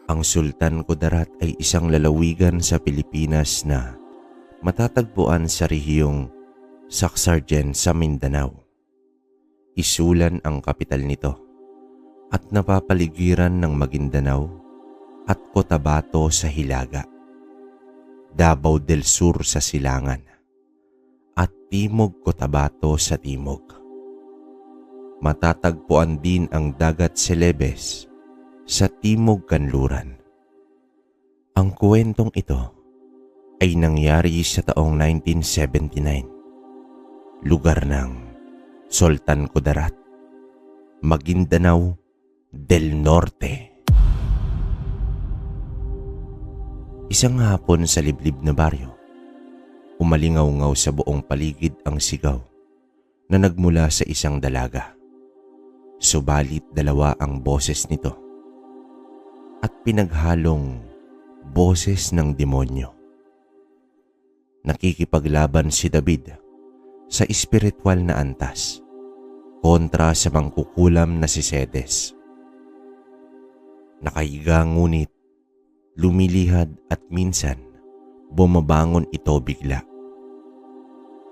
Ang Sultan Kudarat ay isang lalawigan sa Pilipinas na matatagpuan sa rehiyong Sacsayhuaman sa Mindanao. Isulan ang kapital nito at napapaligiran ng Maguindanao at Cotabato sa hilaga, Davao del Sur sa silangan, at Timog Cotabato sa timog. Matatagpuan din ang Dagat Celebes sa Timog Kanluran. Ang kwentong ito ay nangyari sa taong 1979, lugar ng Sultan Kudarat, Maguindanao del Norte. Isang hapon sa liblib na baryo, umalingaw-ngaw sa buong paligid ang sigaw na nagmula sa isang dalaga. Subalit dalawa ang boses nito at pinaghalong boses ng demonyo. Nakikipaglaban si David sa espiritual na antas kontra sa mangkukulam na si Cedes. Nakahiga ngunit lumilihad at minsan bumabangon ito bigla.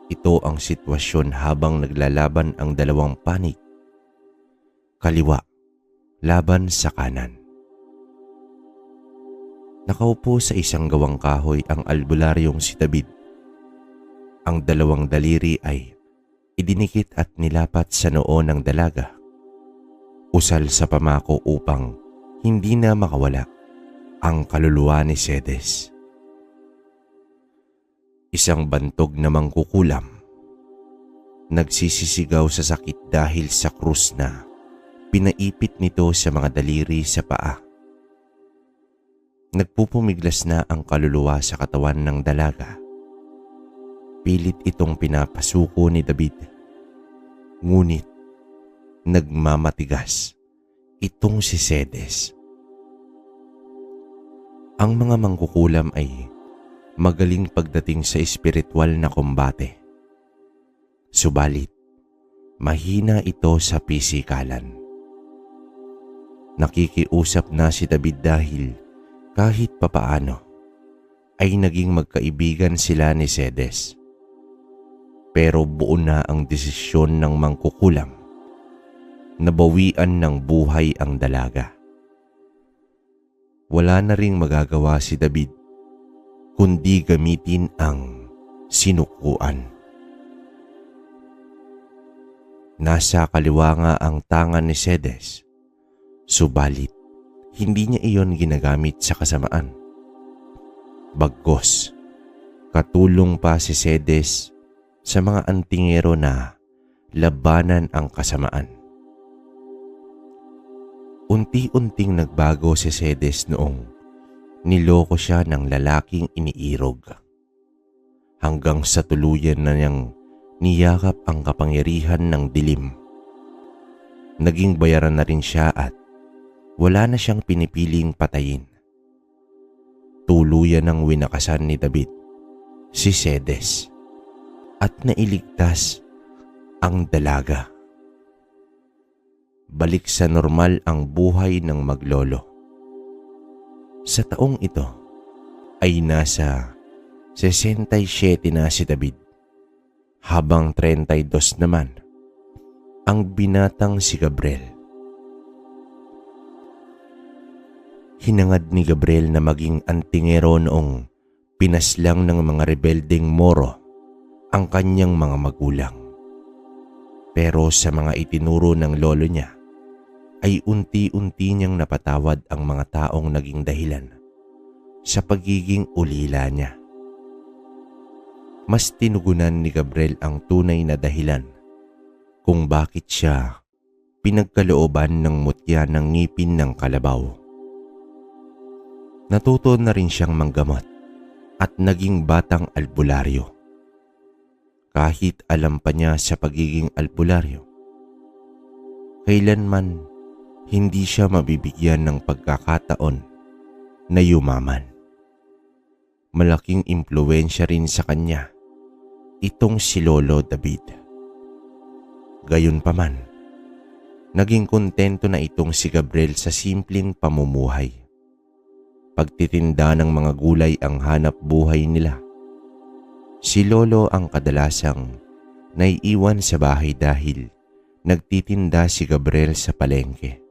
Ito ang sitwasyon habang naglalaban ang dalawang panig, kaliwa laban sa kanan. Nakaupo sa isang gawang kahoy ang albularyong si David. Ang dalawang daliri ay idinikit at nilapat sa noo ng dalaga, usal sa pamako upang hindi na makawala ang kaluluwa ni Cedes. Isang bantog na mangkukulam, nagsisisigaw sa sakit dahil sa krus na pinaipit nito sa mga daliri sa paa. Nagpupumiglas na ang kaluluwa sa katawan ng dalaga. Pilit itong pinapasuko ni David. Ngunit nagmamatigas itong si Cedes. Ang mga mangkukulam ay magaling pagdating sa espiritual na kombate. Subalit, mahina ito sa pisikalan. Nakikiusap na si David dahil kahit papaano ay naging magkaibigan sila ni Cedes. Pero buo na ang desisyon ng mangkukulam na bawian ng buhay ang dalaga. Wala na ring magagawa si David kundi gamitin ang sinukuan. Nasa kaliwa nga ang tangan ni Cedes, subalit hindi niya iyon ginagamit sa kasamaan. Bagkus, katulong pa si Cedes sa mga antingero na labanan ang kasamaan. Unti-unting nagbago si Cedes noong niloko siya ng lalaking iniirog, hanggang sa tuluyan na niyang niyakap ang kapangyarihan ng dilim. Naging bayaran na rin siya at wala na siyang pinipiling patayin. Tuluyan ng winakasan ni David si Cedes at nailigtas ang dalaga. Balik sa normal ang buhay ng maglolo. Sa taong ito ay nasa 67 na si David, habang 32 naman ang binatang si Gabriel. Hinangad ni Gabriel na maging antingero noong pinaslang ng mga rebeldeng Moro ang kanyang mga magulang. Pero sa mga itinuro ng lolo niya ay unti-unti niyang napatawad ang mga taong naging dahilan sa pagiging ulila niya. Mas tinugunan ni Gabriel ang tunay na dahilan kung bakit siya pinagkalooban ng mutya ng ngipin ng kalabaw. Natuto na rin siyang manggamot at naging batang albularyo. Kahit alam pa niya sa pagiging albularyo, kailanman hindi siya mabibigyan ng pagkakataon na yumaman. Malaking impluwensya rin sa kanya itong si Lolo David. Gayunpaman, naging kontento na itong si Gabriel sa simpleng pamumuhay. Pagtitinda ng mga gulay ang hanap buhay nila. Si Lolo ang kadalasang naiiwan sa bahay dahil nagtitinda si Gabriel sa palengke.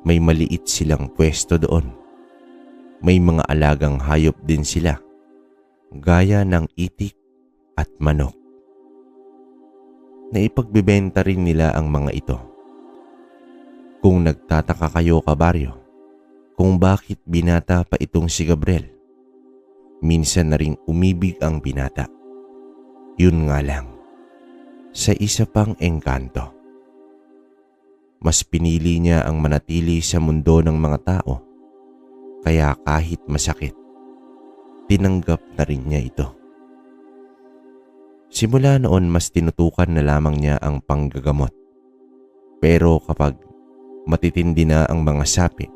May maliit silang pwesto doon. May mga alagang hayop din sila, gaya ng itik at manok. Naipagbibenta rin nila ang mga ito. Kung nagtataka kayo, kabaryo, kung bakit binata pa itong si Gabriel, minsan na ring umibig ang binata. Yun nga lang, sa isa pang engkanto. Mas pinili niya ang manatili sa mundo ng mga tao, kaya kahit masakit, tinanggap na rin niya ito. Simula noon mas tinutukan na lamang niya ang panggagamot. Pero kapag matitindi na ang mga sapi,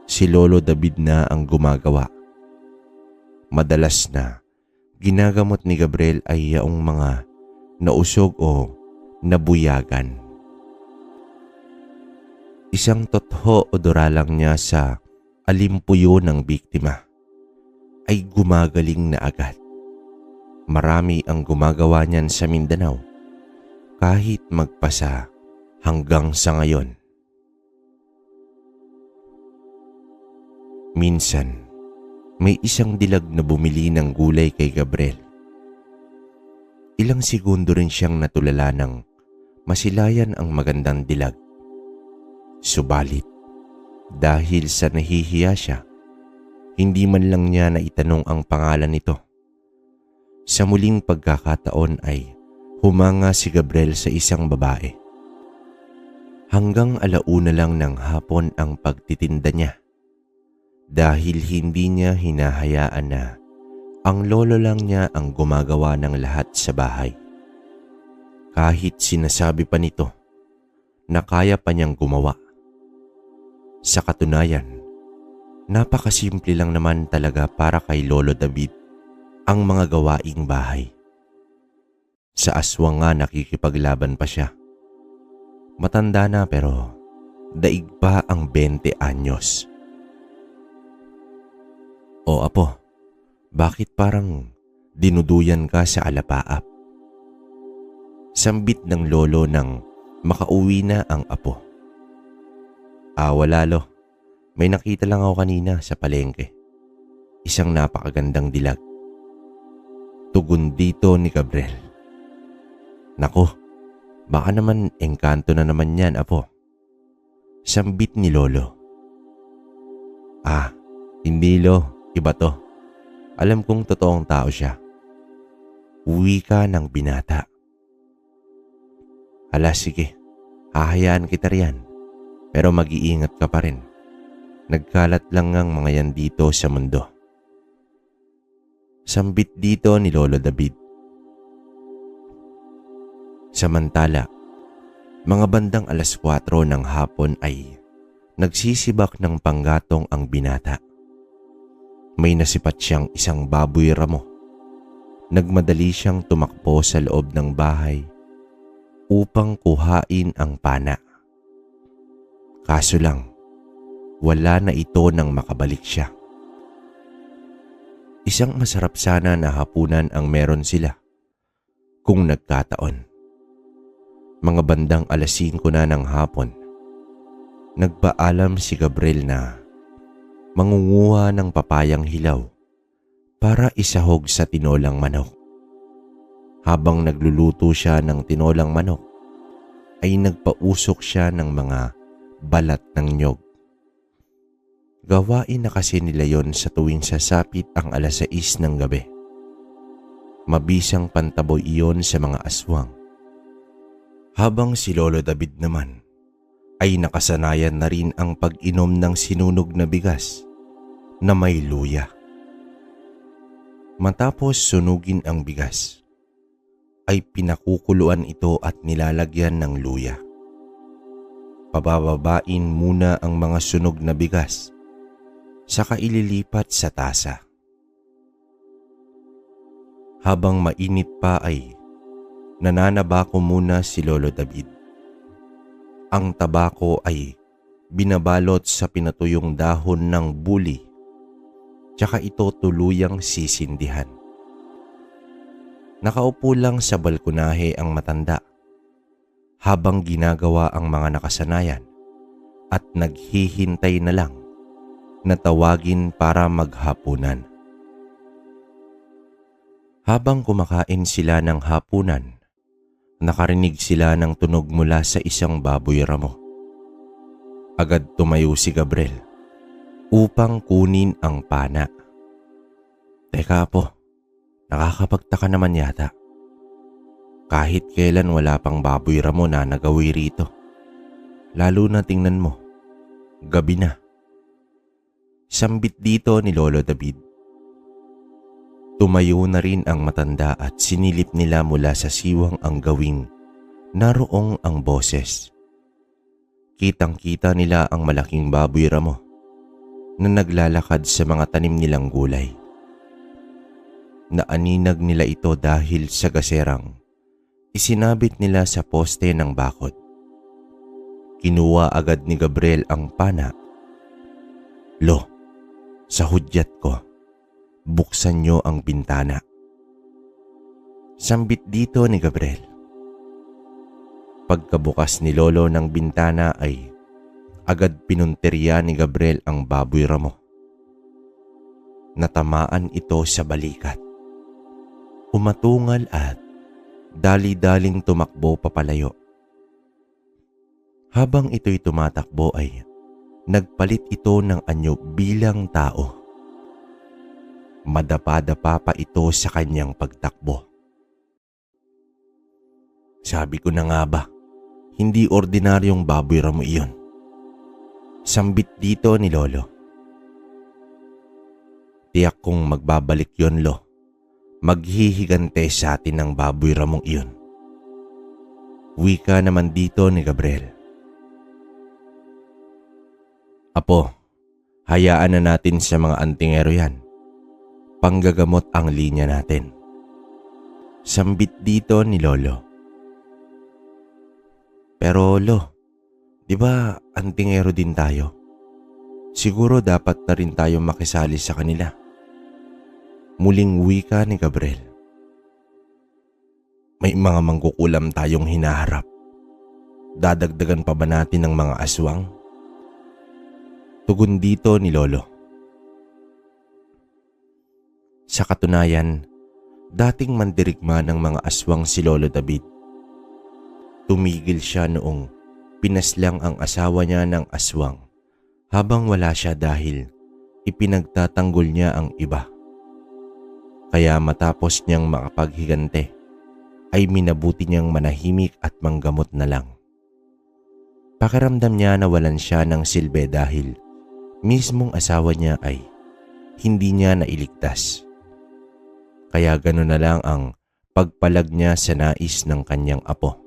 si Lolo David na ang gumagawa. Madalas na ginagamot ni Gabriel ay yaong mga nausog o nabuyagan. Isang totho o duralang niya sa alimpuyo ng biktima ay gumagaling na agad. Marami ang gumagawa niyan sa Mindanao kahit magpasa hanggang sa ngayon. Minsan, may isang dilag na bumili ng gulay kay Gabriel. Ilang segundo rin siyang natulala ng masilayan ang magandang dilag. Subalit, dahil sa nahihiya siya, hindi man lang niya naitanong ang pangalan nito. Sa muling pagkakataon ay humanga si Gabriel sa isang babae. Hanggang 1:00 lang ng hapon ang pagtitinda niya. Dahil hindi niya hinahayaan na ang lolo lang niya ang gumagawa ng lahat sa bahay. Kahit sinasabi pa nito na kaya pa niyang gumawa. Sa katunayan, napakasimple lang naman talaga para kay Lolo David ang mga gawaing bahay. Sa aswang nga nakikipaglaban pa siya. Matanda na pero daig pa ang 20 anyos. O apo, bakit parang dinuduyan ka sa alapaap? Sambit ng lolo nang makauwi na ang apo. Wala lo. May nakita lang ako kanina sa palengke. Isang napakagandang dilag. Tugon dito ni Gabriel. Nako, baka naman engkanto na naman yan, apo. Sambit ni lolo. Hindi lo. Iba to. Alam kong totoong tao siya. Uwi ka ng binata. Hala, sige. Hahayaan kita riyan. Pero mag-iingat ka pa rin. Nagkalat lang ang mga yan dito sa mundo. Sambit dito ni Lolo David. Samantala, mga bandang 4:00 ng hapon ay nagsisibak ng panggatong ang binata. May nasipat siyang isang baboy ramo. Nagmadali siyang tumakbo sa loob ng bahay upang kuhain ang pana. Kaso lang, wala na ito nang makabalik siya. Isang masarap sana na hapunan ang meron sila kung nagkataon. Mga bandang 5:00 na ng hapon, nagpaalam si Gabriel na mangunguha ng papayang hilaw para isahog sa tinolang manok. Habang nagluluto siya ng tinolang manok, ay nagpausok siya ng mga balat ng nyog. Gawain na kasi nila yon sa tuwing sasapit ang 6:00 ng gabi. Mabisang pantaboy iyon sa mga aswang. Habang si Lolo David naman ay nakasanayan na rin ang pag-inom ng sinunog na bigas na may luya. Matapos sunugin ang bigas, ay pinakukuluan ito at nilalagyan ng luya. Pabababain muna ang mga sunog na bigas, saka ililipat sa tasa. Habang mainit pa ay nananabako muna si Lolo David. Ang tabako ay binabalot sa pinatuyong dahon ng buli, tsaka ito tuluyang sisindihan. Nakaupo lang sa balkonahe ang matanda habang ginagawa ang mga nakasanayan at naghihintay na lang na tawagin para maghapunan. Habang kumakain sila ng hapunan, nakarinig sila ng tunog mula sa isang baboy ramo. Agad tumayo si Gabriel upang kunin ang pana. Teka po, nakakapagtaka naman yata. Kahit kailan wala pang baboy ramo na nagawi rito. Lalo na tingnan mo, gabi na. Sambit dito ni Lolo David. Tumayo na rin ang matanda at sinilip nila mula sa siwang ang gawing naroong ang boses. Kitang-kita nila ang malaking baboy ramo na naglalakad sa mga tanim nilang gulay. Naaninag nila ito dahil sa gaserang isinabit nila sa poste ng bakod. Kinuha agad ni Gabriel ang pana. Lo, sa hudyat ko, buksan nyo ang bintana. Sambit dito ni Gabriel. Pagkabukas ni Lolo ng bintana ay agad pinunteriya ni Gabriel ang baboy ramo. Natamaan ito sa balikat. Umatungal at dali-daling tumakbo papalayo. Habang ito'y tumatakbo ay nagpalit ito ng anyo bilang tao. Madapa-dapa pa ito sa kanyang pagtakbo. Sabi ko na nga ba, hindi ordinaryong baboy ramo iyon. Sambit dito ni Lolo. Tiyak kong magbabalik yon, Lo. Maghihigante sa atin ng baboy ramong iyon. Wika naman dito ni Gabriel. Apo, hayaan na natin sa mga antingero yan. Panggagamot ang linya natin. Sambit dito ni Lolo. Pero Lo, di ba antingero din tayo? Siguro dapat na rin tayo makisali sa kanila. Muling wika ni Gabriel. May mga mangkukulam tayong hinaharap. Dadagdagan pa ba natin ng mga aswang? Tugon dito ni Lolo. Sa katunayan, dating mandirigma ng mga aswang si Lolo David. Tumigil siya noong pinaslang ang asawa niya ng aswang habang wala siya dahil ipinagtatanggol niya ang iba. Kaya matapos niyang makapaghigante ay minabuti niyang manahimik at manggamot na lang. Pakiramdam niya na walan siya ng silbi dahil mismong asawa niya ay hindi niya nailigtas. Kaya gano'n na lang ang pagpalag niya sa nais ng kanyang apo.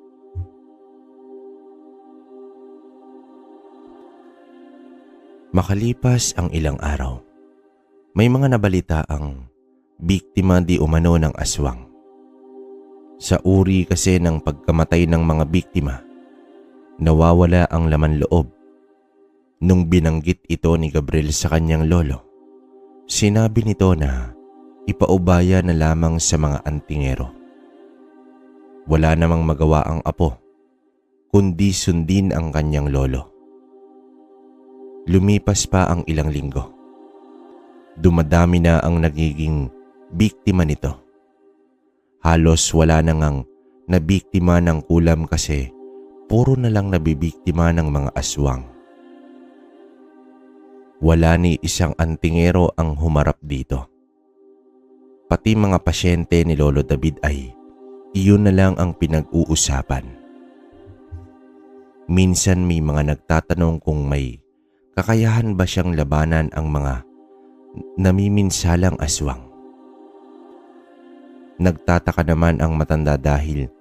Makalipas ang ilang araw, may mga nabalita ang biktima di umano ng aswang. Sa uri kasi ng pagkamatay ng mga biktima, nawawala ang laman loob. Nung binanggit ito ni Gabriel sa kanyang lolo, sinabi nito na ipaubaya na lamang sa mga antingero. Wala namang magawa ang apo, kundi sundin ang kanyang lolo. Lumipas pa ang ilang linggo. Dumadami na ang nagiging biktima nito. Halos wala na ngang nabiktima ng kulam kasi puro na lang nabibiktima ng mga aswang. Wala ni isang antingero ang humarap dito. Pati mga pasyente ni Lolo David ay iyon na lang ang pinag-uusapan. Minsan may mga nagtatanong kung may kakayahan ba siyang labanan ang mga namiminsalang aswang. Nagtataka naman ang matanda dahil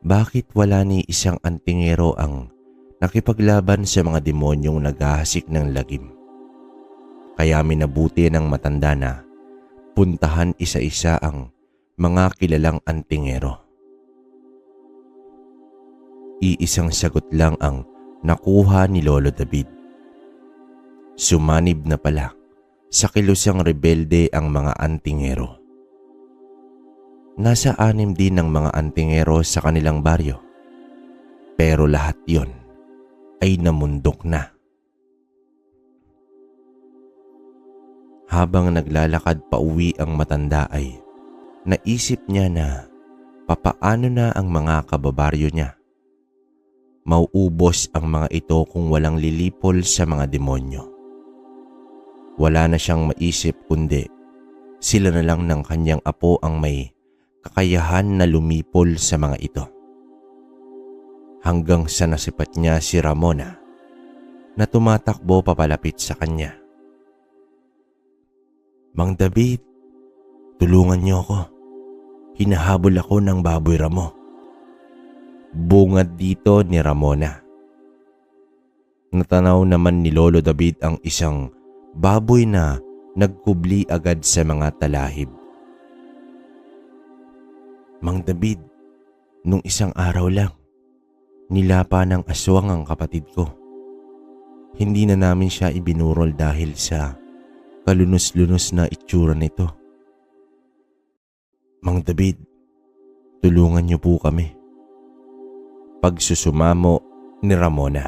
bakit wala ni isang antingero ang nakipaglaban sa mga demonyong naghahasik ng lagim. Kaya minabuti ng matanda na puntahan isa-isa ang mga kilalang antingero. Iisang sagot lang ang nakuha ni Lolo David Sumanib na pala sa kilusang rebelde ang mga antingero. Nasa 6 din ng mga antingero sa kanilang baryo, pero lahat yon ay namundok na. Habang naglalakad pauwi ang matanda ay naisip niya na papaano na ang mga kababaryo niya. Mauubos ang mga ito kung walang lilipol sa mga demonyo. Wala na siyang maisip kundi sila na lang ng kanyang apo ang may kakayahan na lumipol sa mga ito. Hanggang sa nasipat niya si Ramona na tumatakbo papalapit sa kanya. "Mang David, tulungan niyo ako. Hinahabol ako ng baboy Ramo." Bungad dito ni Ramona. Natanaw naman ni Lolo David ang isang baboy na nagkubli agad sa mga talahib. "Mang David, nung isang araw lang, nilapa ng aswang ang kapatid ko. Hindi na namin siya ibinurol dahil sa kalunos-lunos na itsura nito. Mang David, tulungan niyo po kami." Pagsusumamo ni Ramona.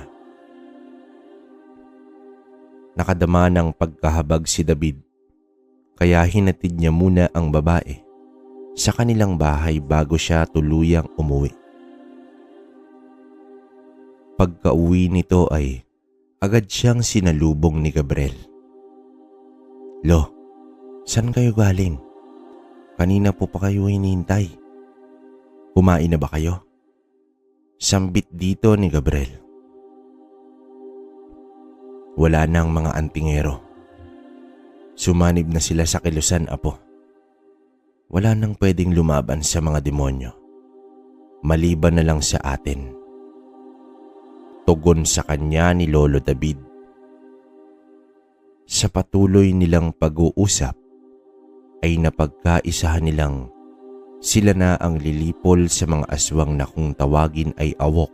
Nakadama ng pagkahabag si David, kaya hinatid niya muna ang babae sa kanilang bahay bago siya tuluyang umuwi. Pagka-uwi nito ay agad siyang sinalubong ni Gabriel. "Lo, saan kayo galing? Kanina po pa kayo hinihintay. Kumain na ba kayo?" Sambit dito ni Gabriel. Wala nang mga antingero. Sumanib na sila sa kilusan, apo. Wala nang pwedeng lumaban sa mga demonyo, maliban na lang sa atin. Tugon sa kanya ni Lolo David. Sa patuloy nilang pag-uusap ay napagkaisahan nilang sila na ang lilipol sa mga aswang na kung tawagin ay awok.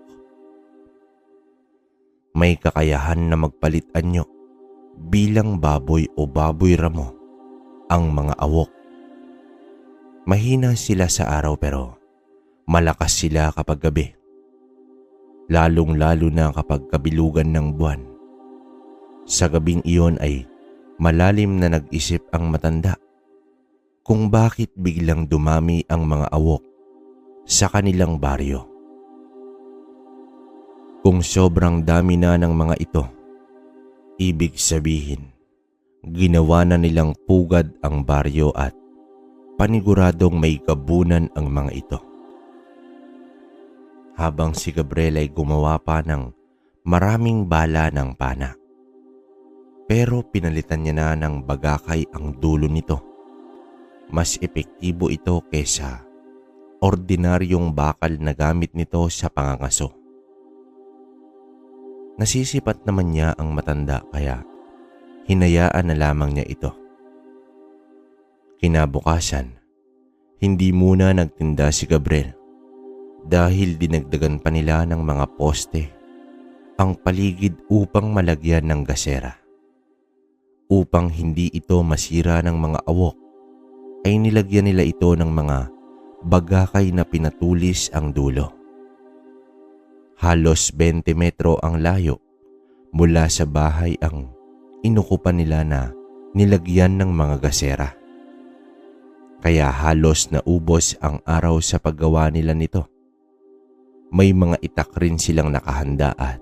May kakayahan na magpalit anyo bilang baboy o baboy Ramo ang mga awok. Mahina sila sa araw pero malakas sila kapag gabi. Lalong-lalo na kapag kabilugan ng buwan. Sa gabing iyon ay malalim na nag-isip ang matanda kung bakit biglang dumami ang mga awok sa kanilang baryo. Kung sobrang dami na ng mga ito, ibig sabihin, ginawa na nilang pugad ang baryo at paniguradong may gabunan ang mga ito. Habang si Gabriel ay gumawa pa ng maraming bala ng pana. Pero pinalitan niya na ng bagakay ang dulo nito. Mas epektibo ito kesa ordinaryong bakal na gamit nito sa pangangaso. Nasisipat naman niya ang matanda kaya hinayaan na lamang niya ito. Kinabukasan, hindi muna nagtinda si Gabriel dahil dinagdagan pa nila ng mga poste ang paligid upang malagyan ng gasera. Upang hindi ito masira ng mga awok, ay nilagyan nila ito ng mga bagakay na pinatulis ang dulo. Halos 20 metro ang layo mula sa bahay ang inukupan nila na nilagyan ng mga gasera. Kaya halos naubos ang araw sa paggawa nila nito. May mga itak rin silang nakahanda at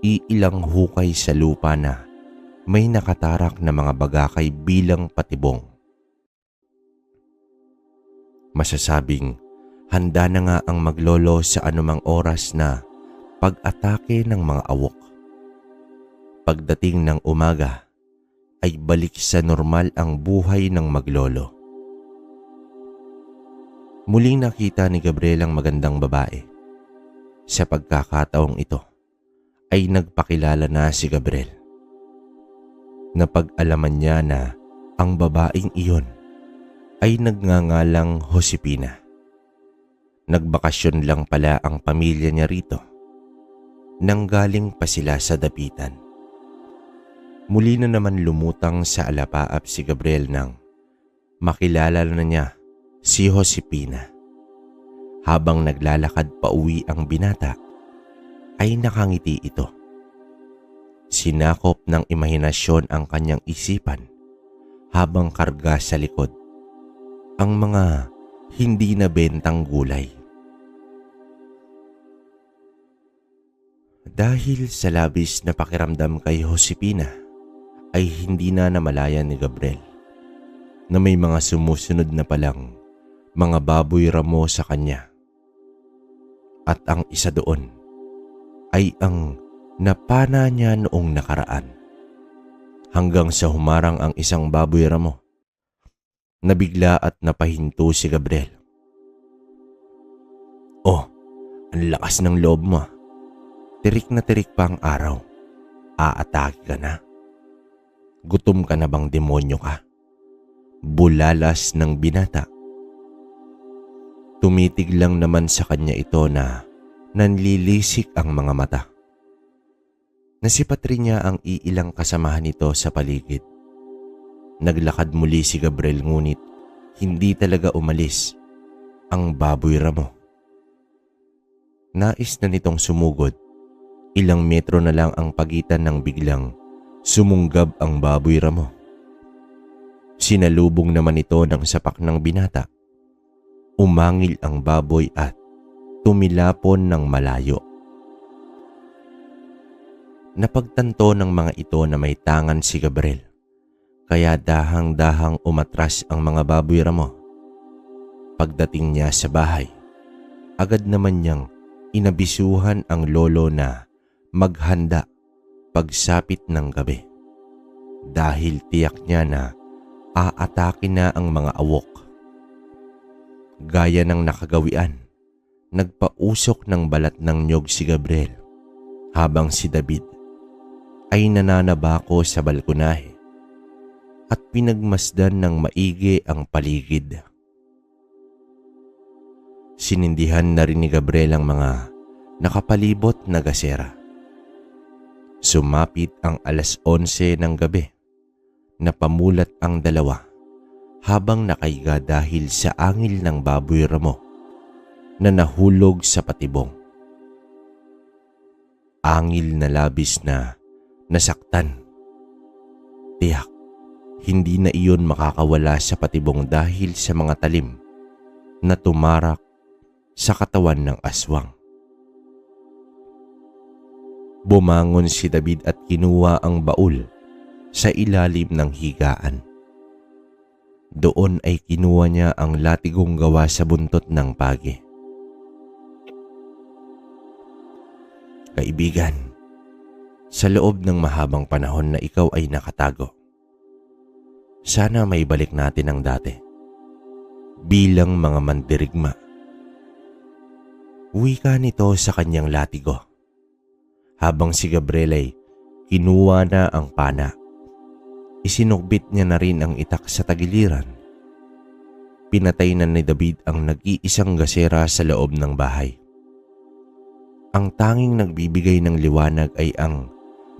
iilang hukay sa lupa na may nakatarak na mga bagakay bilang patibong. Masasabing handa na nga ang maglolo sa anumang oras na pag-atake ng mga awok. Pagdating ng umaga ay balik sa normal ang buhay ng maglolo. Muling nakita ni Gabriel ang magandang babae. Sa pagkakataong ito ay nagpakilala na si Gabriel. Napag-alaman niya na ang babaeng iyon ay nagngangalang Josepina. Nagbakasyon lang pala ang pamilya niya rito. Nanggaling pa sila sa dapitan. Muli na naman lumutang sa alapaap si Gabriel nang makilala na niya si Josefina. Habang naglalakad pa uwi ang binata, ay nakangiti ito. Sinakop ng imahinasyon ang kanyang isipan habang karga sa likod ang mga hindi nabentang gulay. Dahil sa labis na pakiramdam kay Josefina, ay hindi na namalayan ni Gabriel na may mga sumusunod na palang mga baboy ramo sa kanya. At ang isa doon ay ang napana niya noong nakaraan. Hanggang sa humarang ang isang baboy ramo, nabigla at napahinto si Gabriel. "Oh, ang lakas ng loob mo. Tirik na tirik pa ang araw. Aatake ka na. Gutom ka na bang demonyo ka?" Bulalas ng binata. Tumitig lang naman sa kanya ito na nanlilisik ang mga mata. Nasipat rin niya ang iilang kasamahan nito sa paligid. Naglakad muli si Gabriel ngunit hindi talaga umalis ang baboy ramo. Nais na nitong sumugod. Ilang metro na lang ang pagitan ng biglang sumunggab ang baboy ramo. Sinalubong naman ito ng sapak ng binata. Umangil ang baboy at tumilapon ng malayo. Napagtanto ng mga ito na may tangan si Gabriel, kaya dahang-dahang umatras ang mga baboy ramo. Pagdating niya sa bahay, agad naman niyang inabisuhan ang lolo na maghanda pagsapit ng gabi. Dahil tiyak niya na aatake na ang mga awok. Gaya ng nakagawian, nagpausok ng balat ng nyog si Gabriel habang si David ay nananabako sa balkonahe at pinagmasdan ng maigi ang paligid. Sinindihan na rin ni Gabriel ang mga nakapalibot na gasera. Sumapit ang 11:00 ng gabi. Napamulat ang dalawa habang nakaiga dahil sa angil ng baboy ramo na nahulog sa patibong. Angil na labis na nasaktan. Tiyak, hindi na iyon makakawala sa patibong dahil sa mga talim na tumarak sa katawan ng aswang. Bumangon si David at kinuha ang baul sa ilalim ng higaan. Doon ay kinuha niya ang latigong gawa sa buntot ng pagi. Kaibigan, sa loob ng mahabang panahon na ikaw ay nakatago, sana may balik natin ang dati. Bilang mga mandirigma. Wika nito sa kanyang latigo. Habang si Gabriel ay kinuha na ang pana. Isinugbit niya na rin ang itak sa tagiliran. Pinatay na ni David ang nag-iisang gasera sa loob ng bahay. Ang tanging nagbibigay ng liwanag ay ang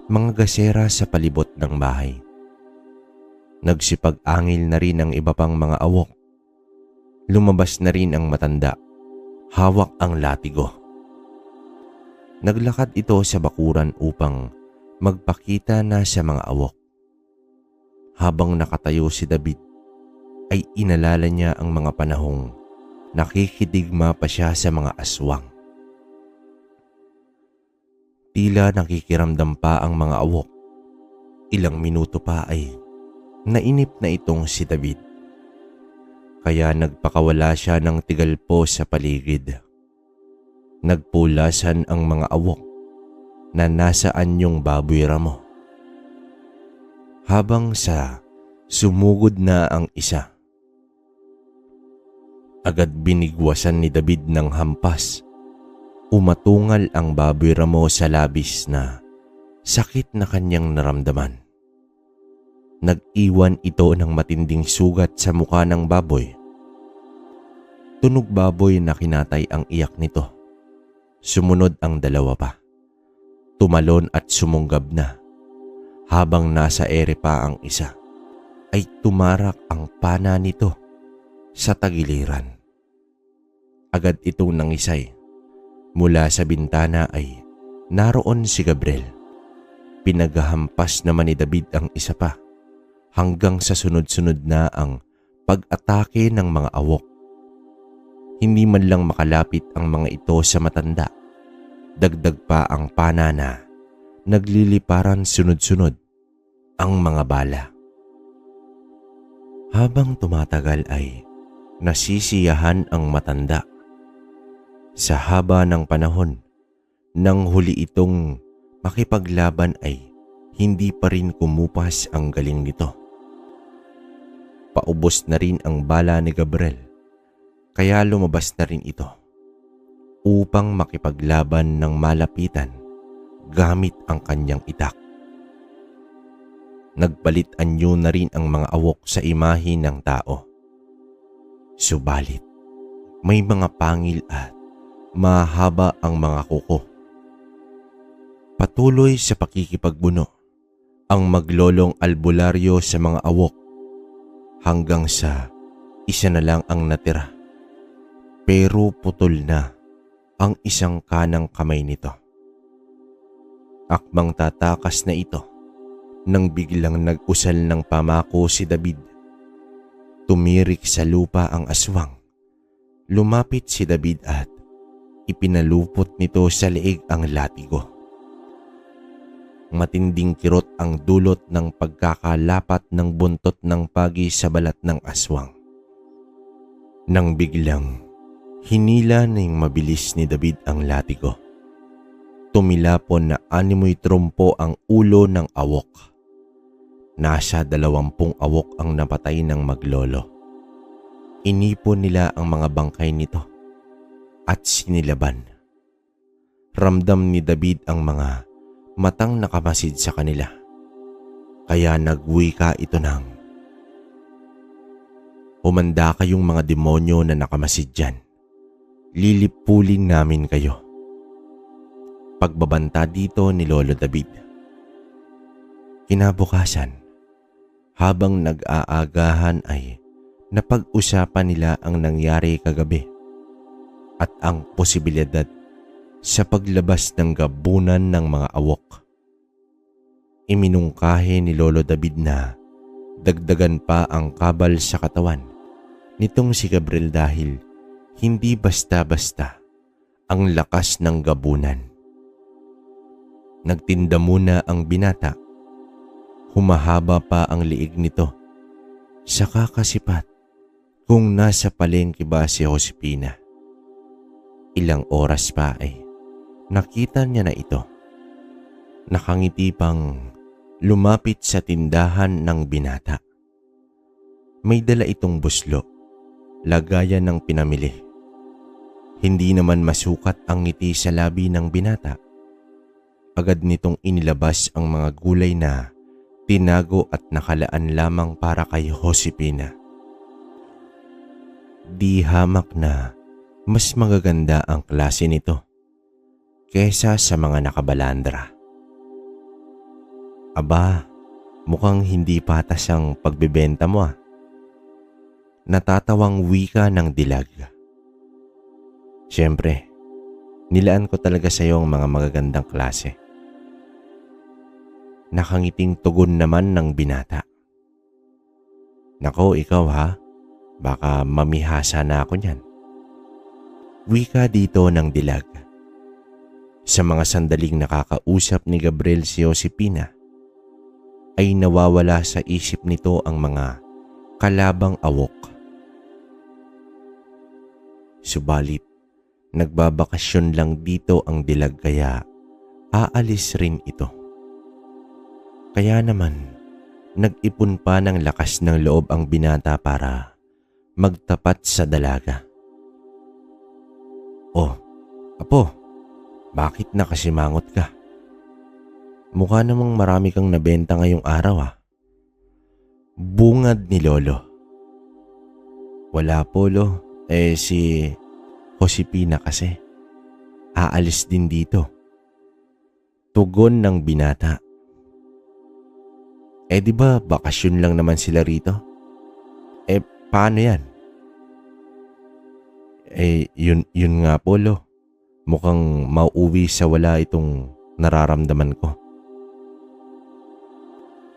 mga gasera sa palibot ng bahay. Nagsipag-angil na rin ang iba pang mga awok. Lumabas na rin ang matanda. Hawak ang latigo. Naglakad ito sa bakuran upang magpakita na sa mga awok. Habang nakatayo si David, ay inalala niya ang mga panahong nakikidigma pa siya sa mga aswang. Tila nakikiramdam pa ang mga awok. Ilang minuto pa ay nainip na itong si David. Kaya nagpakawala siya ng tigalpo sa paligid. Nagpulasan ang mga awok na nasaan yung baboy ramo. Habang sa sumugod na ang isa, agad binigwasan ni David ng hampas. Umatungal ang baboy ramo sa labis na sakit na kanyang naramdaman. Nag-iwan ito ng matinding sugat sa mukha ng baboy. Tunog baboy na kinatay ang iyak nito. Sumunod ang dalawa pa. Tumalon at sumunggab na. Habang nasa ere pa ang isa, ay tumarak ang pana nito sa tagiliran. Agad itong nangisay. Mula sa bintana ay naroon si Gabriel. Pinaghahampas naman ni David ang isa pa hanggang sa sunod-sunod na ang pag-atake ng mga awok. Hindi man lang makalapit ang mga ito sa matanda. Dagdag pa ang pana na nagliliparan sunod-sunod ang mga bala. Habang tumatagal ay nasisiyahan ang matanda. Sa haba ng panahon, nang huli itong makipaglaban ay hindi pa rin kumupas ang galing nito. Paubos na rin ang bala ni Gabriel, kaya lumabas na rin ito upang makipaglaban ng malapitan gamit ang kanyang itak. Nagpalit anyo na rin ang mga awok sa imahe ng tao. Subalit, may mga pangil at mahaba ang mga kuko. Patuloy sa pakikipagbuno ang maglolong albularyo sa mga awok hanggang sa isa na lang ang natira. Pero putol na ang isang kanang kamay nito. Akmang tatakas na ito nang biglang nag-usal ng pamako si David. Tumirik sa lupa ang aswang. Lumapit si David at ipinalupot nito sa leeg ang latigo. Matinding kirot ang dulot ng pagkakalapat ng buntot ng pagi sa balat ng aswang. Nang biglang hinila ng mabilis ni David ang latigo. Tumilapon na 6 trompo ang ulo ng awok. Nasa 20 awok ang napatay ng maglolo. Inipon nila ang mga bangkay nito at sinilaban. Ramdam ni David ang mga matang nakamasid sa kanila. Kaya nagwika ito ng, "Humanda kayong mga demonyo na nakamasid dyan. Lilipulin namin kayo." Pagbabanta dito ni Lolo David. Kinabukasan, habang nag-aagahan ay napag-usapan nila ang nangyari kagabi at ang posibilidad sa paglabas ng gabunan ng mga awok. Iminungkahi ni Lolo David na dagdagan pa ang kabal sa katawan nitong si Gabriel dahil hindi basta-basta ang lakas ng gabunan. Nagtinda muna ang binata. Humahaba pa ang liig nito. Saka kasipat kung nasa palengke ba si Josepina. Ilang oras pa ay nakita niya na ito. Nakangiti pang lumapit sa tindahan ng binata. May dala itong buslo, lagayan ng pinamili. Hindi naman masukat ang ngiti sa labi ng binata. Agad nitong inilabas ang mga gulay na tinago at nakalaan lamang para kay Josepina. Di hamak na mas magaganda ang klase nito kesa sa mga nakabalandra. Aba, mukhang hindi patas ang pagbebenta mo ah. Natatawang wika ng dilag. Siyempre, nilaan ko talaga sa iyo ang mga magagandang klase. Nakangiting tugon naman ng binata. Nako, ikaw ha, baka mamihasa na ako niyan. Wika dito ng dilag. Sa mga sandaling nakakausap ni Gabriel si Josepina, ay nawawala sa isip nito ang mga kalabang awok. Subalit, nagbabakasyon lang dito ang dilag kaya aalis rin ito. Kaya naman, nag-ipon pa ng lakas ng loob ang binata para magtapat sa dalaga. "Oh, apo, bakit nakasimangot ka? Mukha namang marami kang nabenta ngayong araw ah." Bungad ni Lolo. "Wala po lo, si Josepina kasi. Aalis din dito." Tugon ng binata. Di ba bakasyon lang naman sila rito? Paano yan? Yun nga po lo. Mukhang mauuwi sa wala itong nararamdaman ko.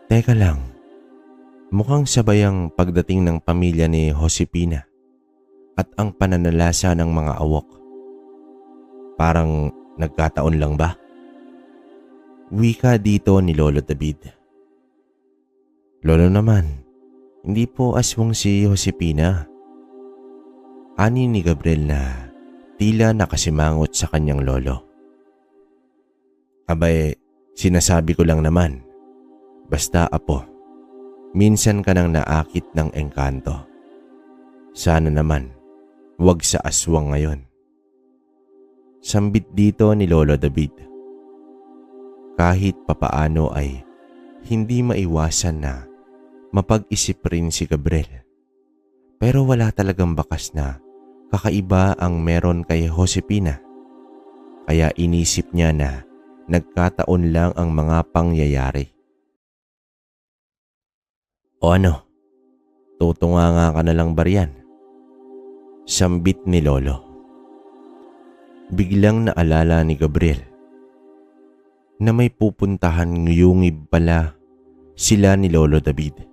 Teka lang, mukhang sabay ang pagdating ng pamilya ni Josepina at ang pananalasa ng mga awok. Parang nagkataon lang ba? Wika dito ni Lolo David. Lolo naman, hindi po aswang si Josepina. Ani ni Gabriel na tila nakasimangot sa kanyang lolo. Sinasabi ko lang naman. Basta apo, minsan ka nang naakit ng engkanto. Sana naman, wag sa aswang ngayon. Sambit dito ni Lolo David. Kahit papaano ay hindi maiwasan na mapag-isip rin si Gabriel. Pero wala talagang bakas na kakaiba ang meron kay Josepina. Kaya inisip niya na nagkataon lang ang mga pangyayari. O ano, tutunganga ka na lang ba riyan? Sambit ni Lolo. Biglang naalala ni Gabriel na may pupuntahan ngayong pala sila ni Lolo David.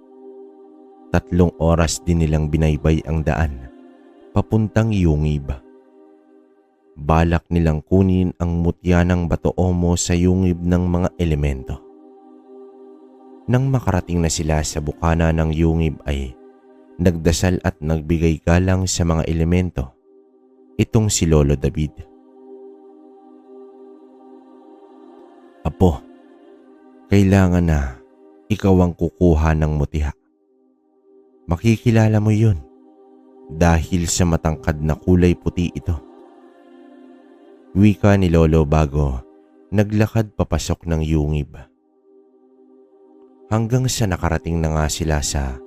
3 oras din nilang binaybay ang daan papuntang Yungib. Balak nilang kunin ang mutya ng Bato-Omo sa yungib ng mga elemento. Nang makarating na sila sa bukana ng yungib ay nagdasal at nagbigay galang sa mga elemento. Itong si Lolo David. Apo, kailangan na ikaw ang kukuha ng mutya. Makikilala mo yun dahil sa matangkad na kulay puti ito. Wika ni Lolo bago naglakad papasok ng yungib. Hanggang sa nakarating na nga sila sa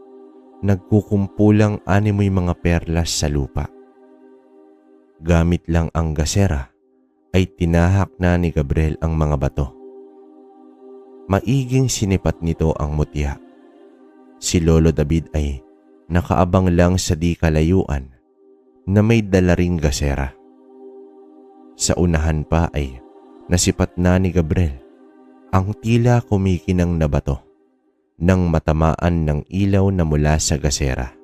nagkukumpulang animoy mga perlas sa lupa. Gamit lang ang gasera ay tinahak na ni Gabriel ang mga bato. Maiging sinipat nito ang mutya. Si Lolo David ay nakaabang lang sa di kalayuan na may dala ring gasera. Sa unahan pa ay nasipat na ni Gabriel ang tila kumikinang na bato nang matamaan ng ilaw na mula sa gasera.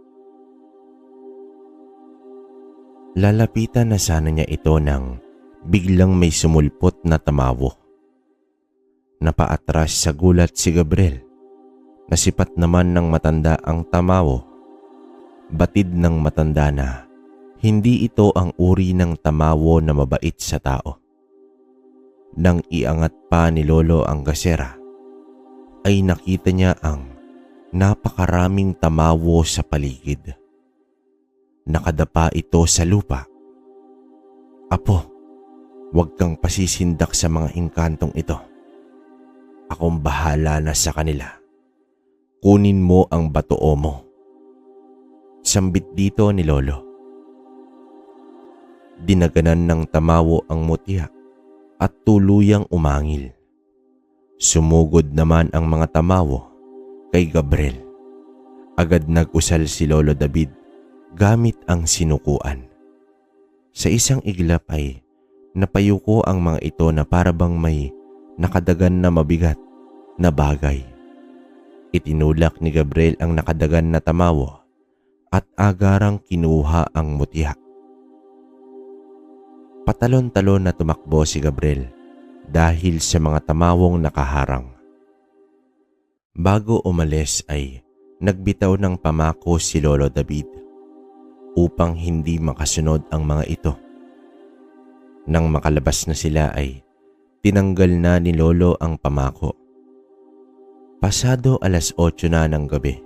Lalapitan na sana niya ito nang biglang may sumulpot na tamawo. Napaatras sa gulat si Gabriel. Nasipat naman ng matanda ang tamawo. Batid ng matanda na hindi ito ang uri ng tamawo na mabait sa tao. Nang iangat pa ni Lolo ang gasera, ay nakita niya ang napakaraming tamawo sa paligid. Nakadapa ito sa lupa. Apo, huwag kang pasisindak sa mga engkantong ito. Akong bahala na sa kanila. Kunin mo ang Bato-Omo. Sambit dito ni Lolo. Dinaganan ng tamawo ang mutya at tuluyang umangil. Sumugod naman ang mga tamawo kay Gabriel. Agad nag-usal si Lolo David gamit ang sinukuan. Sa isang iglap ay napayuko ang mga ito na parabang may nakadagan na mabigat na bagay. Itinulak ni Gabriel ang nakadagan na tamawo at agarang kinuha ang mutya. Patalon-talon na tumakbo si Gabriel dahil sa mga tamawong nakaharang. Bago umalis ay nagbitaw ng pamako si Lolo David upang hindi makasunod ang mga ito. Nang makalabas na sila ay tinanggal na ni Lolo ang pamako. Pasado 8:00 na ng gabi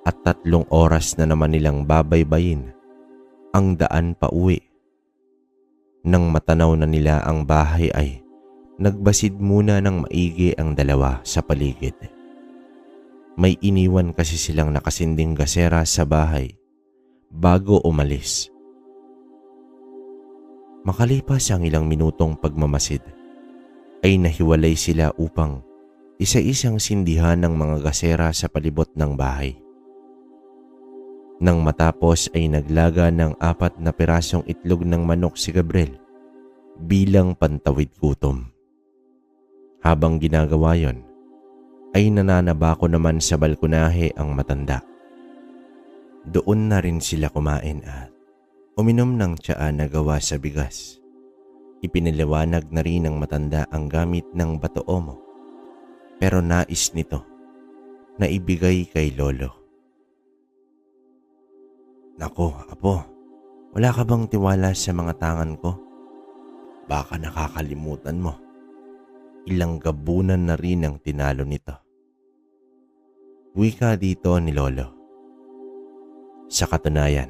at 3 oras na naman nilang babaybayin ang daan pa uwi. Nang matanaw na nila ang bahay ay nagbasid muna ng maigi ang dalawa sa paligid. May iniwan kasi silang nakasinding gasera sa bahay bago umalis. Makalipas ang ilang minutong pagmamasid ay nahiwalay sila upang isa-isang sindihan ng mga gasera sa palibot ng bahay. Nang matapos ay naglaga ng 4 na pirasong itlog ng manok si Gabriel bilang pantawid gutom. Habang ginagawa yon, ay nananabako naman sa balkonahe ang matanda. Doon na rin sila kumain at uminom ng tsaa na gawa sa bigas. Ipinaliwanag na rin ng matanda ang gamit ng bato-omo, pero nais nito na ibigay kay lolo. "Nako, apo, wala ka bang tiwala sa mga tangan ko? Baka nakakalimutan mo. Ilang gabunan na rin ang tinalo nito." Wika dito ni lolo. Sa katunayan,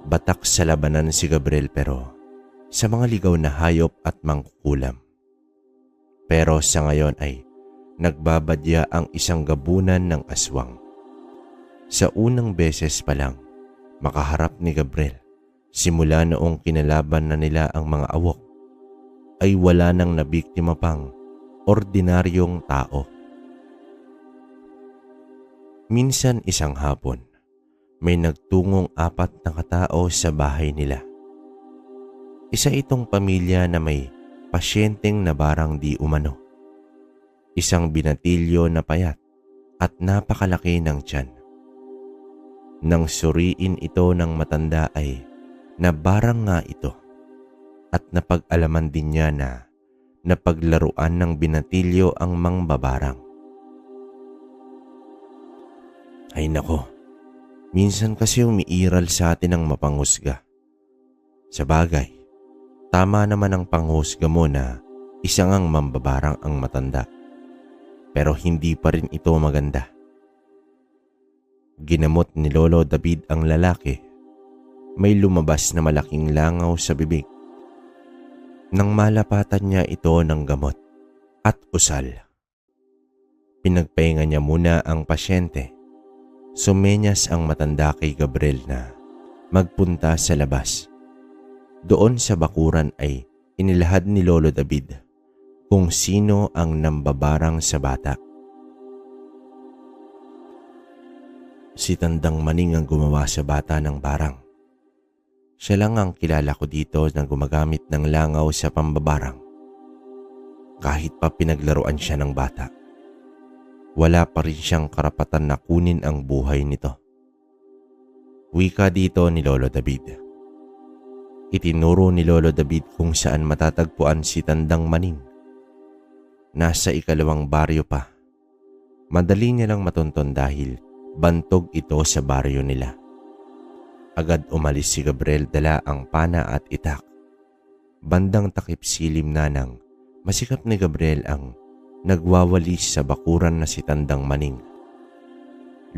batak sa labanan si Gabriel pero sa mga ligaw na hayop at mangkukulam. Pero sa ngayon ay nagbabadya ang isang gabunan ng aswang. Sa unang beses pa lang, makaharap ni Gabriel, simula noong kinalaban na nila ang mga awok, ay wala nang nabiktima pang ordinaryong tao. Minsan isang hapon, may nagtungong 4 na katao sa bahay nila. Isa itong pamilya na may pasyenteng nabarang di umano. Isang binatilyo na payat at napakalaki ng tiyan. Nang suriin ito ng matanda ay nabarang nga ito at napag-alaman din niya na napaglaruan ng binatilyo ang mangbabarang. Ay nako, minsan kasi umiiral sa atin ang mapanghusga. Sa bagay, tama naman ang panghusga mo na isang ang mambabarang ang matanda. Pero hindi pa rin ito maganda. Ginamot ni Lolo David ang lalaki. May lumabas na malaking langaw sa bibig. Nang malapatan niya ito ng gamot at usal. Pinagpahinga niya muna ang pasyente. Sumenyas ang matanda kay Gabriel na magpunta sa labas. Doon sa bakuran ay inilahad ni Lolo David kung sino ang nambabarang sa bata. Si Tandang Maning ang gumawa sa bata ng barang. Siya lang ang kilala ko dito na gumagamit ng langaw sa pambabarang. Kahit pa pinaglaruan siya ng bata, wala pa rin siyang karapatan na kunin ang buhay nito. Wika dito ni Lolo David. Itinuro ni Lolo David kung saan matatagpuan si Tandang Maning. Nasa 2 baryo pa. Madali niya lang matunton dahil bantog ito sa baryo nila. Agad umalis si Gabriel dala ang pana at itak. Bandang takip silim na nang masikap ni Gabriel ang nagwawalis sa bakuran na si Tandang Maning.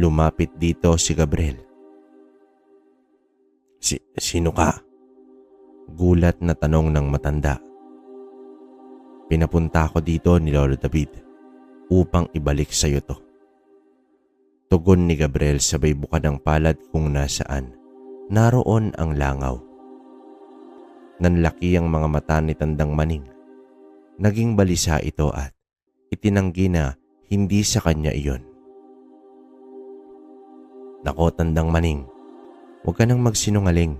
Lumapit dito si Gabriel. Sino ka?" Gulat na tanong ng matanda. "Pinapunta ako dito ni Lolo David upang ibalik sa iyo to." Tugon ni Gabriel sabay buka ng palad kung nasaan naroon ang langaw. Nanlaki ang mga mata ni Tandang Maning. Naging balisa ito at itinanggi na hindi sa kanya iyon. "Nako Tandang Maning, huwag ka nang magsinungaling,"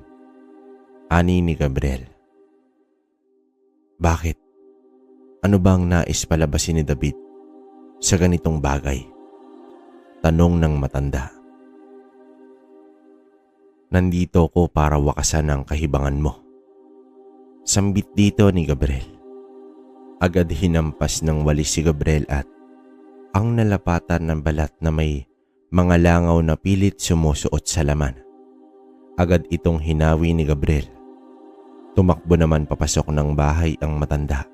ani ni Gabriel. "Bakit? Ano bang nais palabasin ni David sa ganitong bagay?" Tanong ng matanda. "Nandito ko para wakasan ang kahibangan mo." Sambit dito ni Gabriel. Agad hinampas ng walis si Gabriel at ang nalapatan ng balat na may mga langaw na pilit sumusuot sa laman. Agad itong hinawi ni Gabriel. Tumakbo naman papasok ng bahay ang matanda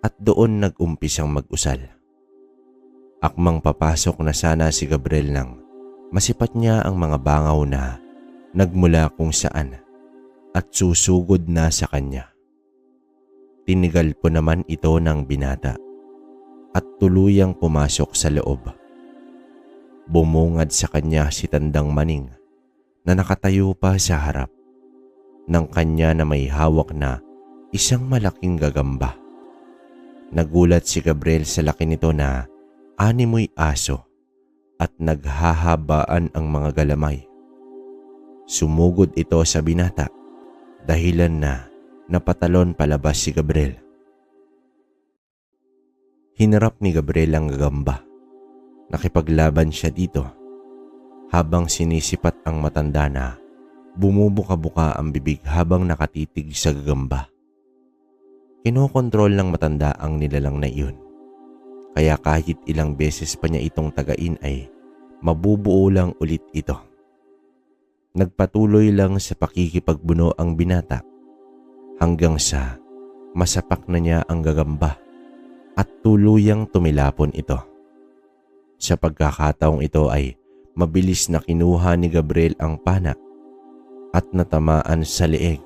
at doon nag-umpisang mag-usal. Akmang papasok na sana si Gabriel nang masipat niya ang mga bangaw na nagmula kung saan at susugod na sa kanya. Tinigal po naman ito ng binata at tuluyang pumasok sa loob. Bumungad sa kanya si Tandang Maning na nakatayo pa sa harap ng kanya na may hawak na isang malaking gagamba. Nagulat si Gabriel sa laki nito na animoy aso at naghahabaan ang mga galamay. Sumugod ito sa binata, dahilan na napatalon palabas si Gabriel. Hinarap ni Gabriel ang gagamba. Nakipaglaban siya dito habang sinisipat ang matanda na bumubuka-buka ang bibig habang nakatitig sa gagamba. Kinokontrol ng matanda ang nilalang na iyon. Kaya kahit ilang beses pa niya itong tagain ay mabubuo lang ulit ito. Nagpatuloy lang sa pakikipagbuno ang binata hanggang sa masapak na niya ang gagamba at tuluyang tumilapon ito. Sa pagkakataong ito ay mabilis na kinuha ni Gabriel ang pana at natamaan sa leeg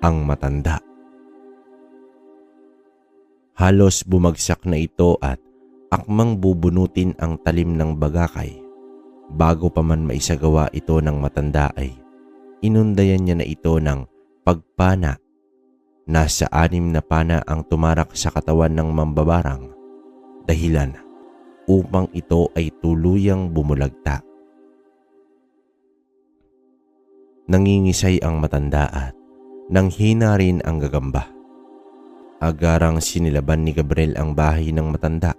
ang matanda. Halos bumagsak na ito at akmang bubunutin ang talim ng bagakay. Bago pa man maisagawa ito ng matanda ay inundayan niya na ito ng pagpana. Nasa 6 na pana ang tumarak sa katawan ng mambabarang, dahilan upang ito ay tuluyang bumulagta. Nangingisay ang matanda at nanghina rin ang gagamba. Agarang sinilaban ni Gabriel ang bahay ng matanda.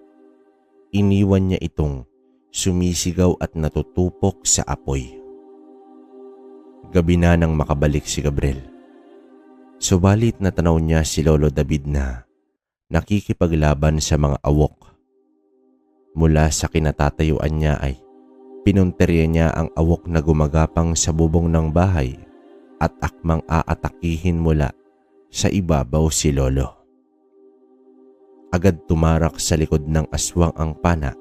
Iniwan niya itong sumisigaw at natutupok sa apoy. Gabi na nang makabalik si Gabriel. Subalit natanaw niya si Lolo David na nakikipaglaban sa mga awok. Mula sa kinatatayuan niya ay pinunterya niya ang awok na gumagapang sa bubong ng bahay at akmang aatakihin mula sa ibabaw si Lolo. Agad tumarak sa likod ng aswang ang pana.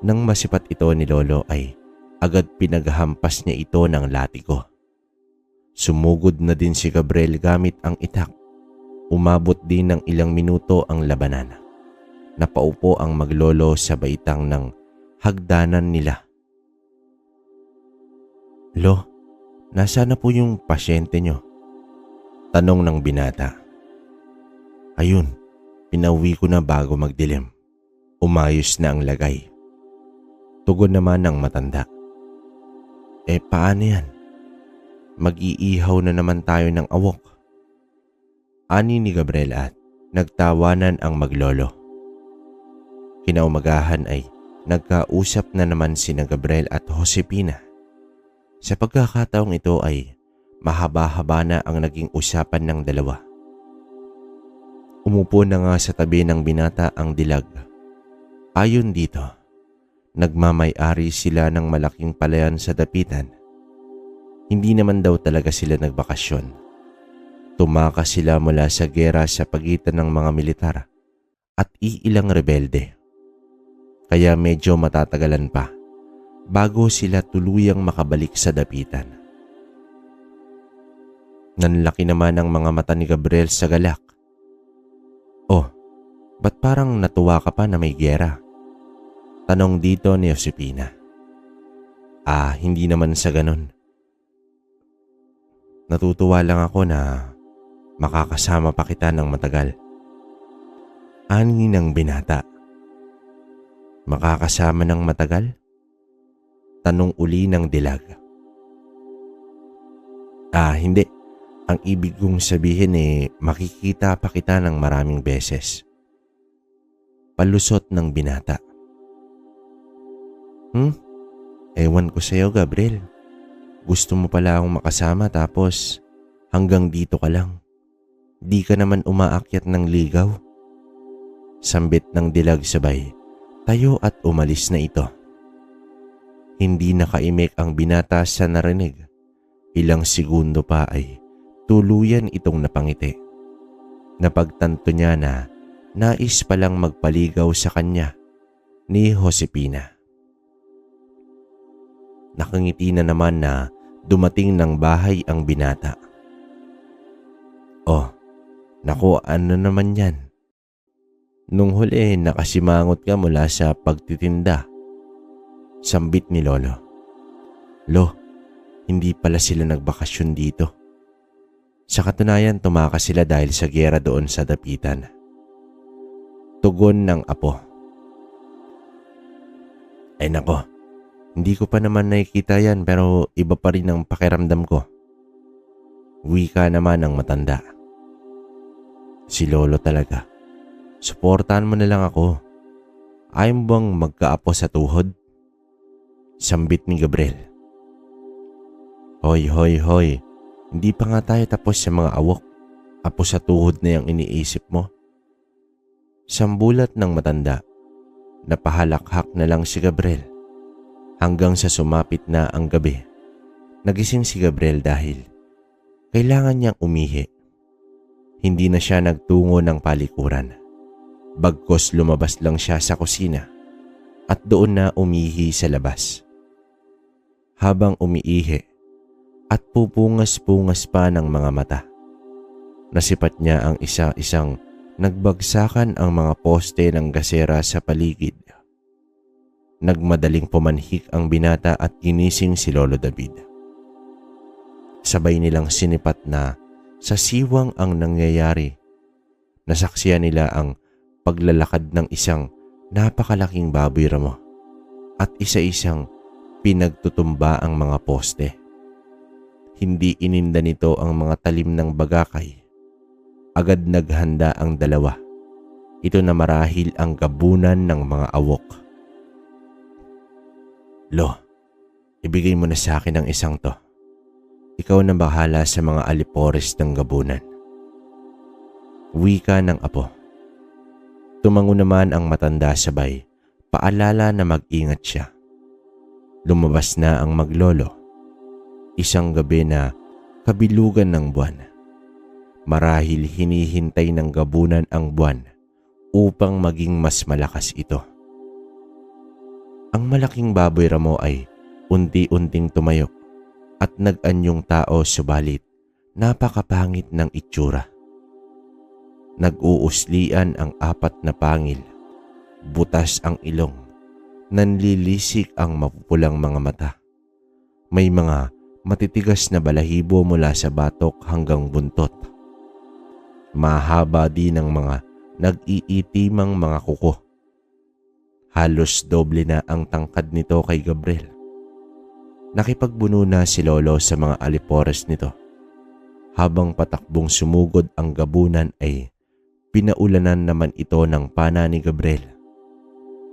Nang masipat ito ni Lolo ay agad pinaghampas niya ito ng latigo. Sumugod na din si Gabriel gamit ang itak. Umabot din ng ilang minuto ang labanan. Napaupo ang maglolo sa baitang ng hagdanan nila. "Lo, nasaan na po yung pasyente nyo?" tanong ng binata. "Ayun, pinauwi ko na bago magdilim. Umayos na ang lagay." Tugon naman ng matanda. Paano yan? Mag-iihaw na naman tayo ng awok." Ani ni Gabriel at nagtawanan ang maglolo. Kinaumagahan ay nagkausap na naman sina Gabriel at Josepina. Sa pagkakataong ito ay mahaba-haba na ang naging usapan ng dalawa. Umupo na nga sa tabi ng binata ang dilag. Ayon dito, nagmamay-ari sila ng malaking palayan sa dapitan. Hindi naman daw talaga sila nagbakasyon. Tumakas sila mula sa gera sa pagitan ng mga militar at iilang rebelde. Kaya medyo matatagalan pa bago sila tuluyang makabalik sa dapitan. Nanlaki naman ang mga mata ni Gabriel sa galak. "Oh, ba't parang natuwa ka pa na may gera?" tanong dito ni Josepina. Hindi naman sa ganon. Natutuwa lang ako na makakasama pa kita ng matagal." Ani ng binata. "Makakasama ng matagal?" tanong uli ng dilag. Hindi. Ang ibig kong sabihin makikita pa kita ng maraming beses." Palusot ng binata. Ewan ko sa'yo, Gabriel. Gusto mo pala akong makasama tapos hanggang dito ka lang. Di ka naman umaakyat ng ligaw. Sambit ng dilag sabay tayo at umalis na ito. Hindi nakaimik ang binata sa narinig. Ilang segundo pa ay tuluyan itong napangiti. Napagtanto niya na nais palang magpaligaw sa kanya ni Josepina. Nakangiti na naman na dumating ng bahay ang binata. "Oh, naku, ano naman yan? Nung huli nakasimangot ka mula sa pagtitinda." Sambit ni Lolo. "Lo, hindi pala sila nagbakasyon dito. Sa katunayan tumakas sila dahil sa giyera doon sa dapitan. Tugon ng apo. Ay nako, hindi ko pa naman nakikita yan pero iba pa rin ang pakiramdam ko. Wika naman ng matanda. Si lolo talaga. Suportahan mo na lang ako. Ayaw mo bang magkaapo sa tuhod? Sambit ni Gabriel. Hoy. Hindi pa nga tayo tapos sa mga awok. Apo sa tuhod na yung iniisip mo. Sambulat ng matanda. Napahalakhak na lang si Gabriel. Hanggang sa sumapit na ang gabi. Nagising si Gabriel dahil kailangan niyang umihi. Hindi na siya nagtungo ng palikuran. Bagkos lumabas lang siya sa kusina at doon na umihi sa labas. Habang umiihi at pupungas-pungas pa ng mga mata, nasipat niya ang isa-isang nagbagsakan ang mga poste ng gasera sa paligid. Nagmadaling pumanhik ang binata at ginising si Lolo David. Sabay nilang sinipat na sa siwang ang nangyayari. Nasaksiyan nila ang paglalakad ng isang napakalaking baboy ramo at isa-isang pinagtutumba ang mga poste. Hindi ininda nito ang mga talim ng bagakay. Agad naghanda ang dalawa. Ito na marahil ang gabunan ng mga awok. Lo, ibigay mo na sa akin ang isang to. Ikaw na bahala sa mga alipores ng gabunan. Wika ng apo. Tumango naman ang matanda sabay, paalala na mag-ingat siya. Lumabas na ang maglolo. Isang gabi na kabilugan ng buwan. Marahil hinihintay ng gabunan ang buwan upang maging mas malakas ito. Ang malaking baboy ramo ay unti-unting tumayo at nag-anyong tao subalit napakapangit ng itsura. Nag-uuslian ang apat na pangil, butas ang ilong, nanlilisik ang mapupulang mga mata. May mga matitigas na balahibo mula sa batok hanggang buntot. Mahaba din ang mga nag-iitimang mga kuko. Halos doble na ang tangkad nito kay Gabriel. Nakipagbuno na si Lolo sa mga alipores nito. Habang patakbong sumugod ang gabunan ay pinaulanan naman ito ng pana ni Gabriel.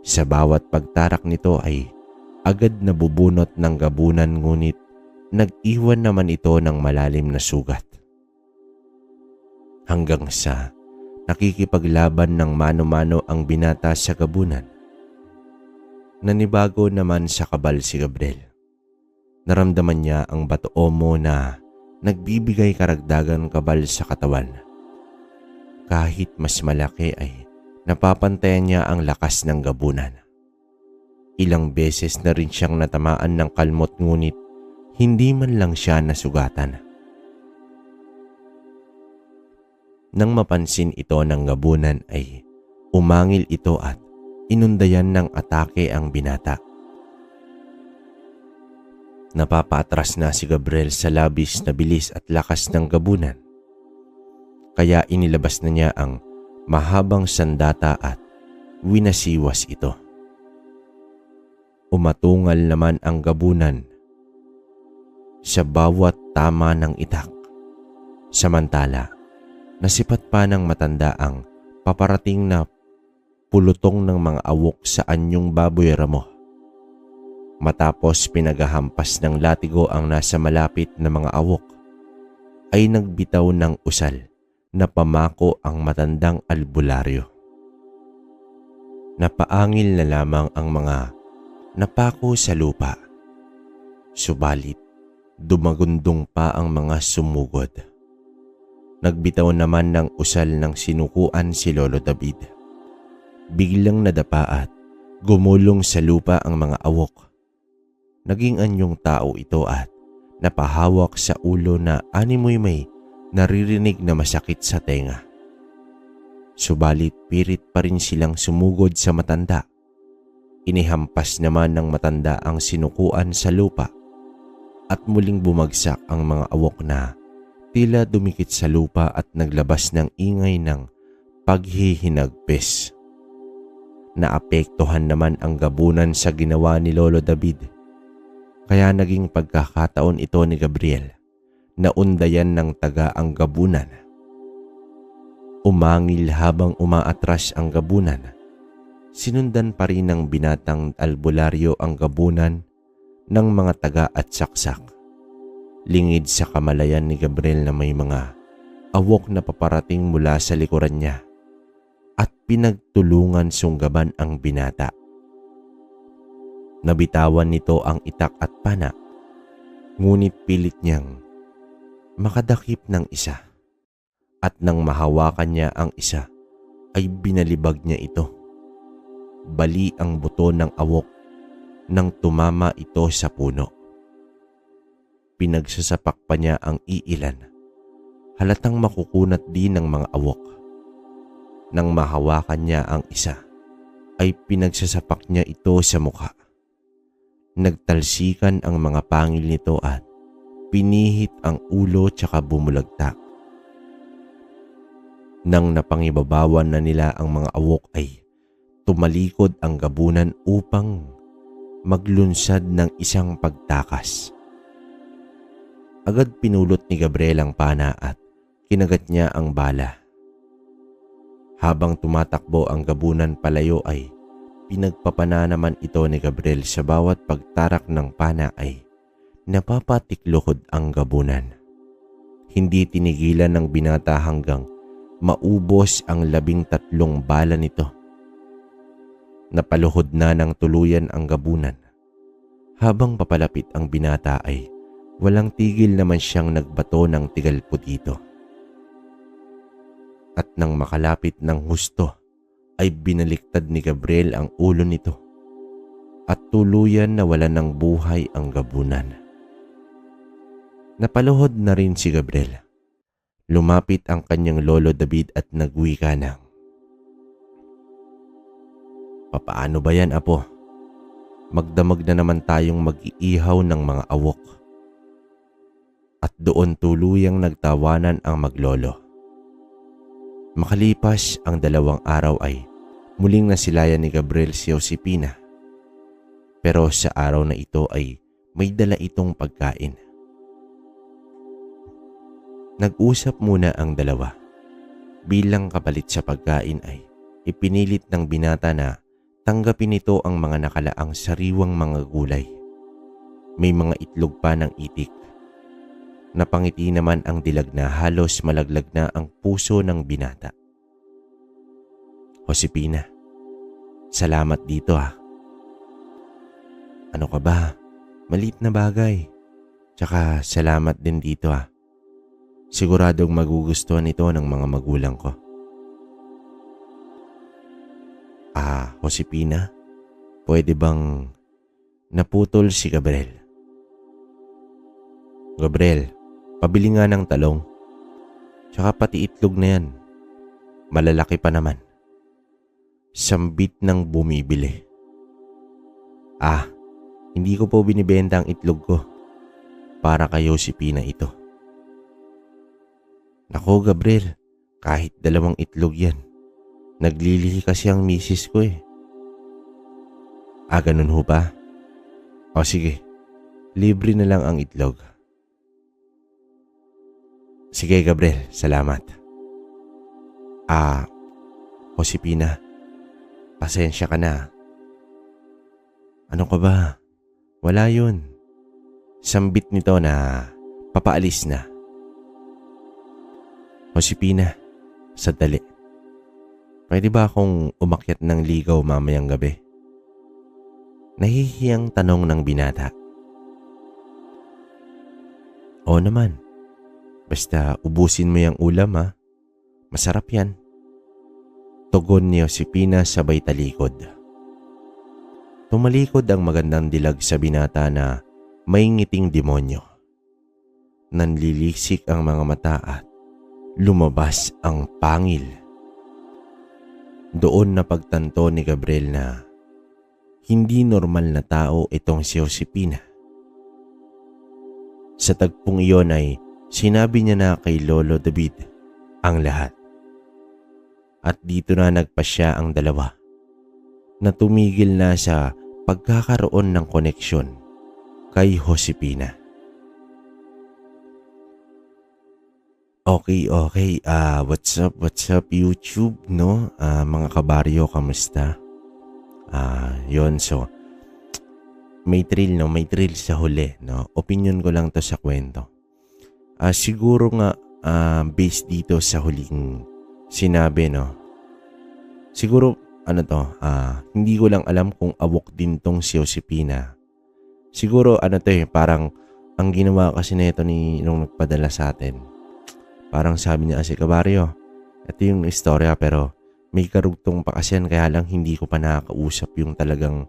Sa bawat pagtarak nito ay agad nabubunot ng gabunan ngunit nag-iwan naman ito ng malalim na sugat. Hanggang sa nakikipaglaban ng mano-mano ang binata sa gabunan. Nanibago naman sa kabal si Gabriel. Naramdaman niya ang bato-omo na nagbibigay karagdagang kabal sa katawan. Kahit mas malaki ay napapantayan niya ang lakas ng gabunan. Ilang beses na rin siyang natamaan ng kalmot ngunit hindi man lang siya nasugatan. Nang mapansin ito ng gabunan ay umangil ito at inundayan ng atake ang binata. Napapatras na si Gabriel sa labis na bilis at lakas ng gabunan. Kaya inilabas na niya ang mahabang sandata at winasiwas ito. Umatungal naman ang gabunan sa bawat tama ng itak. Samantala, nasipat pa ng matanda ang paparating na pulutong ng mga awok sa anyong baboy ramo. Matapos pinagahampas ng latigo ang nasa malapit na mga awok, ay nagbitaw ng usal na pamako ang matandang albularyo. Napaangil na lamang ang mga napako sa lupa. Subalit, dumagundong pa ang mga sumugod. Nagbitaw naman ng usal ng sinukuan si Lolo David. Biglang nadapa at gumulong sa lupa ang mga awok. Naging anyong tao ito at napahawak sa ulo na animoy may naririnig na masakit sa tenga. Subalit pirit pa rin silang sumugod sa matanda. Inihampas naman ng matanda ang sinukuan sa lupa at muling bumagsak ang mga awok na tila dumikit sa lupa at naglabas ng ingay ng paghihinagpis. Naapektuhan naman ang gabunan sa ginawa ni Lolo David. Kaya naging pagkakataon ito ni Gabriel na undayan ng taga ang gabunan. Umangil habang umaatras ang gabunan. Sinundan pa rin ng binatang albularyo ang gabunan ng mga taga at saksak. Lingid sa kamalayan ni Gabriel na may mga awok na paparating mula sa likuran niya at pinagtulungan sunggaban ang binata. Nabitawan nito ang itak at pana, ngunit pilit niyang makadakip ng isa, at nang mahawakan niya ang isa ay binalibag niya ito. Bali ang buto ng awok nang tumama ito sa puno. Pinagsasapak pa niya ang iilan, halatang makukunat din ng mga awok. Nang mahawakan niya ang isa ay pinagsasapak niya ito sa mukha. Nagtalsikan ang mga pangil nito at pinihit ang ulo tsaka bumulagtak. Nang napangibabawan na nila ang mga awok ay tumalikod ang gabunan upang maglunsad ng isang pagtakas. Agad pinulot ni Gabriel ang pana at kinagat niya ang bala. Habang tumatakbo ang gabunan palayo ay pinagpapana naman ito ni Gabriel. Sa bawat pagtarak ng pana ay napapatikluhod ang gabunan. Hindi tinigilan ng binata hanggang maubos ang 13 bala nito. Napaluhod na ng tuluyan ang gabunan. Habang papalapit ang binata ay walang tigil naman siyang nagbato ng tigalpo dito. At nang makalapit ng husto ay binaliktad ni Gabriel ang ulo nito at tuluyan na wala ng buhay ang gabunan. Napaluhod na rin si Gabriel. Lumapit ang kanyang Lolo David at nagwika ng, "Papaano ba yan, apo? Magdamag na naman tayong mag-iihaw ng mga awok." At doon tuluyang nagtawanan ang maglolo. Makalipas ang 2 araw ay muling nasilayan ni Gabriel si Josepina. Pero sa araw na ito ay may dala itong pagkain. Nag-usap muna ang dalawa. Bilang kapalit sa pagkain ay ipinilit ng binata na tanggapin ito ang mga nakalaang sariwang mga gulay. May mga itlog pa ng itik. Napangiti naman ang dilag na halos malaglag na ang puso ng binata. "Josepina, salamat dito ha." "Ano ka ba? Maliit na bagay. Tsaka salamat din dito ha. Siguradong magugustuhan ito ng mga magulang ko." Josepina, pwede bang..." Naputol si Gabriel. "Gabriel, pabili nga ng talong. Tsaka pati itlog na yan. Malalaki pa naman." Sambit ng bumibili. Hindi ko po binibenta ang itlog ko. Para kay Josepina ito." "Nako Gabriel, kahit 2 itlog yan. Naglilihi kasi ang misis ko eh." "Ganun ho ba? O sige, libre na lang ang itlog." "Sige Gabriel, salamat." Josepina, pasensya ka na." "Ano ka ba? Wala yun." Sambit nito na papaalis na. "Josepina, sandali. Pwede ba akong umakyat ng ligaw mamayang gabi?" Nahihiyang tanong ng binata. "Oo naman. Basta ubusin mo yung ulam ha. Masarap yan." Tugon ni Josepina sabay talikod. Tumalikod ang magandang dilag sa binata na may ngiting demonyo. Nanlilisik ang mga mata at lumabas ang pangil. Doon napagtanto ni Gabriel na hindi normal na tao itong si Josepina. Sa tagpong iyon ay sinabi niya na kay Lolo David ang lahat. At dito na nagpasya ang dalawa na tumigil na sa pagkakaroon ng koneksyon kay Josefina. Okay. What's up YouTube, no? Mga kabaryo, kamusta? Yun, so may thrill, no? May thrill sa huli, no? Opinion ko lang to sa kwento. Siguro nga based dito sa huling sinabi, no? Siguro hindi ko lang alam kung awok din tong si Josefina. Siguro parang ang ginawa kasi nito nung nagpadala sa atin. Parang sabi niya kasi, kabaryo, ito yung istorya pero may karugtong pa kasi yan, kaya lang hindi ko pa nakakausap yung talagang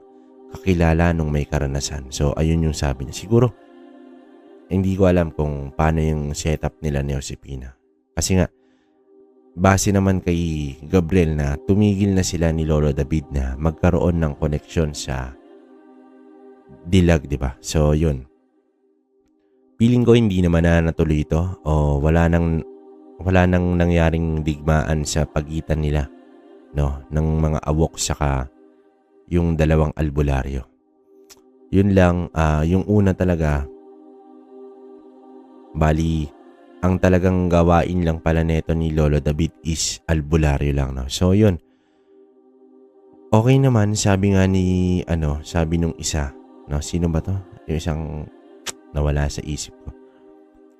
kakilala nung may karanasan. So ayun yung sabi niya. Siguro hindi ko alam kung paano yung setup nila ni Josefina. Kasi nga, base naman kay Gabriel na tumigil na sila ni Lolo David na magkaroon ng koneksyon sa dilag, di ba? So yun. Feeling ko hindi naman na natuloy ito o wala nang nangyaring digmaan sa pagitan nila, no, ng mga awok saka yung dalawang albularyo. Yun lang, yung una talaga, bali, ang talagang gawain lang pala neto ni Lolo David is albularyo lang, no. So yun. Okay naman, sabi nga sabi nung isa, no, sino ba to? Yung isang nawala sa isip ko.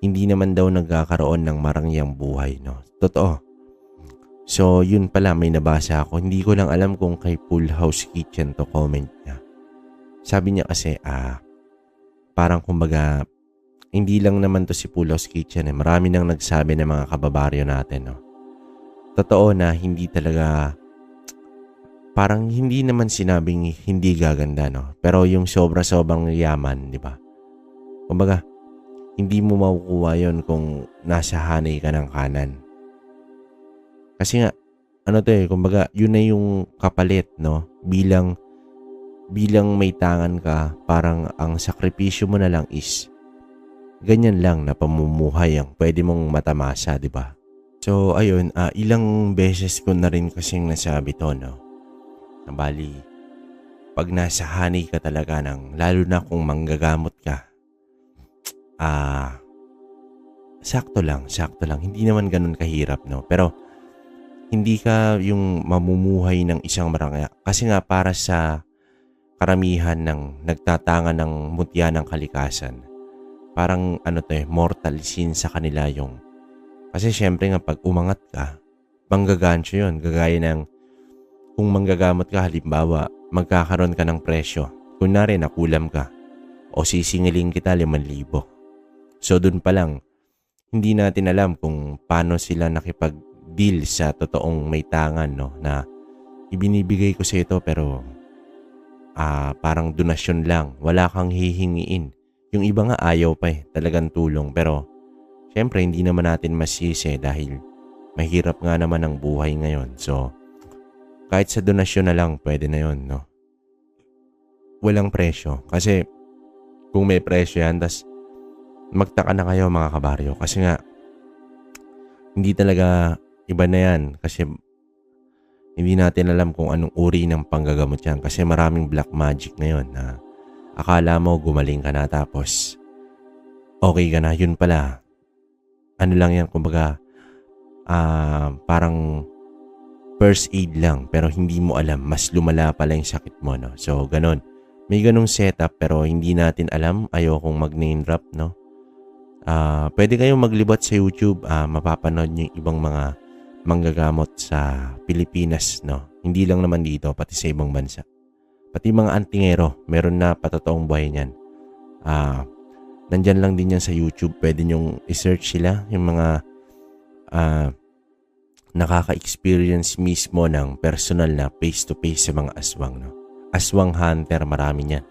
Hindi naman daw nagkakaroon ng marangyang buhay, no? Totoo. So, yun pala, may nabasa ako. Hindi ko lang alam kung kay Full House Kitchen to comment niya. Sabi niya kasi, parang kumbaga, hindi lang naman to si Full House Kitchen. Marami nang nagsabi ng mga kababaryo natin, no? Totoo na hindi talaga, parang hindi naman sinabing hindi gaganda, no? Pero yung sobra-sobrang yaman, di ba? Kumbaga, hindi mo makukuha yon kung nasa hanay ka ng kanan. Kasi nga, kumbaga, yun na yung kapalit, no? Bilang may tangan ka, parang ang sakripisyo mo na lang is ganyan lang na pamumuhay ang pwede mong matamasa, di ba? So, ayun, ilang beses ko na rin kasing nasabi to, no? Bali, pag nasa hanay ka talaga lalo na kung manggagamot ka, sakto lang. Hindi naman ganun kahirap, no? Pero, hindi ka yung mamumuhay ng isang marangya. Kasi nga, para sa karamihan ng nagtatanga ng mutya ng kalikasan, parang, mortal sin sa kanila yung... Kasi syempre nga, pag umangat ka, manggagancho yun. Gagaya ng, kung manggagamot ka, halimbawa, magkakaroon ka ng presyo. Kunwari, nakulam ka. O sisingiling kita 5,000. So, dun pa lang, hindi natin alam kung paano sila nakipag-deal sa totoong may tangan, no? Na ibinibigay ko sa ito pero parang donasyon lang. Wala kang hihingiin. Yung iba nga ayaw pa talagang tulong. Pero, syempre, hindi naman natin masisi dahil mahirap nga naman ang buhay ngayon. So, kahit sa donasyon na lang, pwede na yun, no? Walang presyo. Kasi, kung may presyo yan, tas magtaka na kayo mga kabaryo kasi nga hindi talaga iba na yan kasi hindi natin alam kung anong uri ng panggagamot yan kasi maraming black magic ngayon na akala mo gumaling ka na tapos okay ka na, yun pala lang yan, kumbaga parang first aid lang pero hindi mo alam, mas lumala pala yung sakit mo, no? So ganon, may ganong setup pero hindi natin alam, ayokong mag-name drop, no? Pwede kayong maglibot sa YouTube, mapapanood nyo yung ibang mga manggagamot sa Pilipinas, no? Hindi lang naman dito, pati sa ibang bansa. Pati mga antingero, meron na patotoong buhay niyan. Nandyan lang din yan sa YouTube, pwede nyong i-search sila, yung mga nakaka-experience mismo ng personal na face-to-face sa mga aswang, no? Aswang hunter, marami niyan.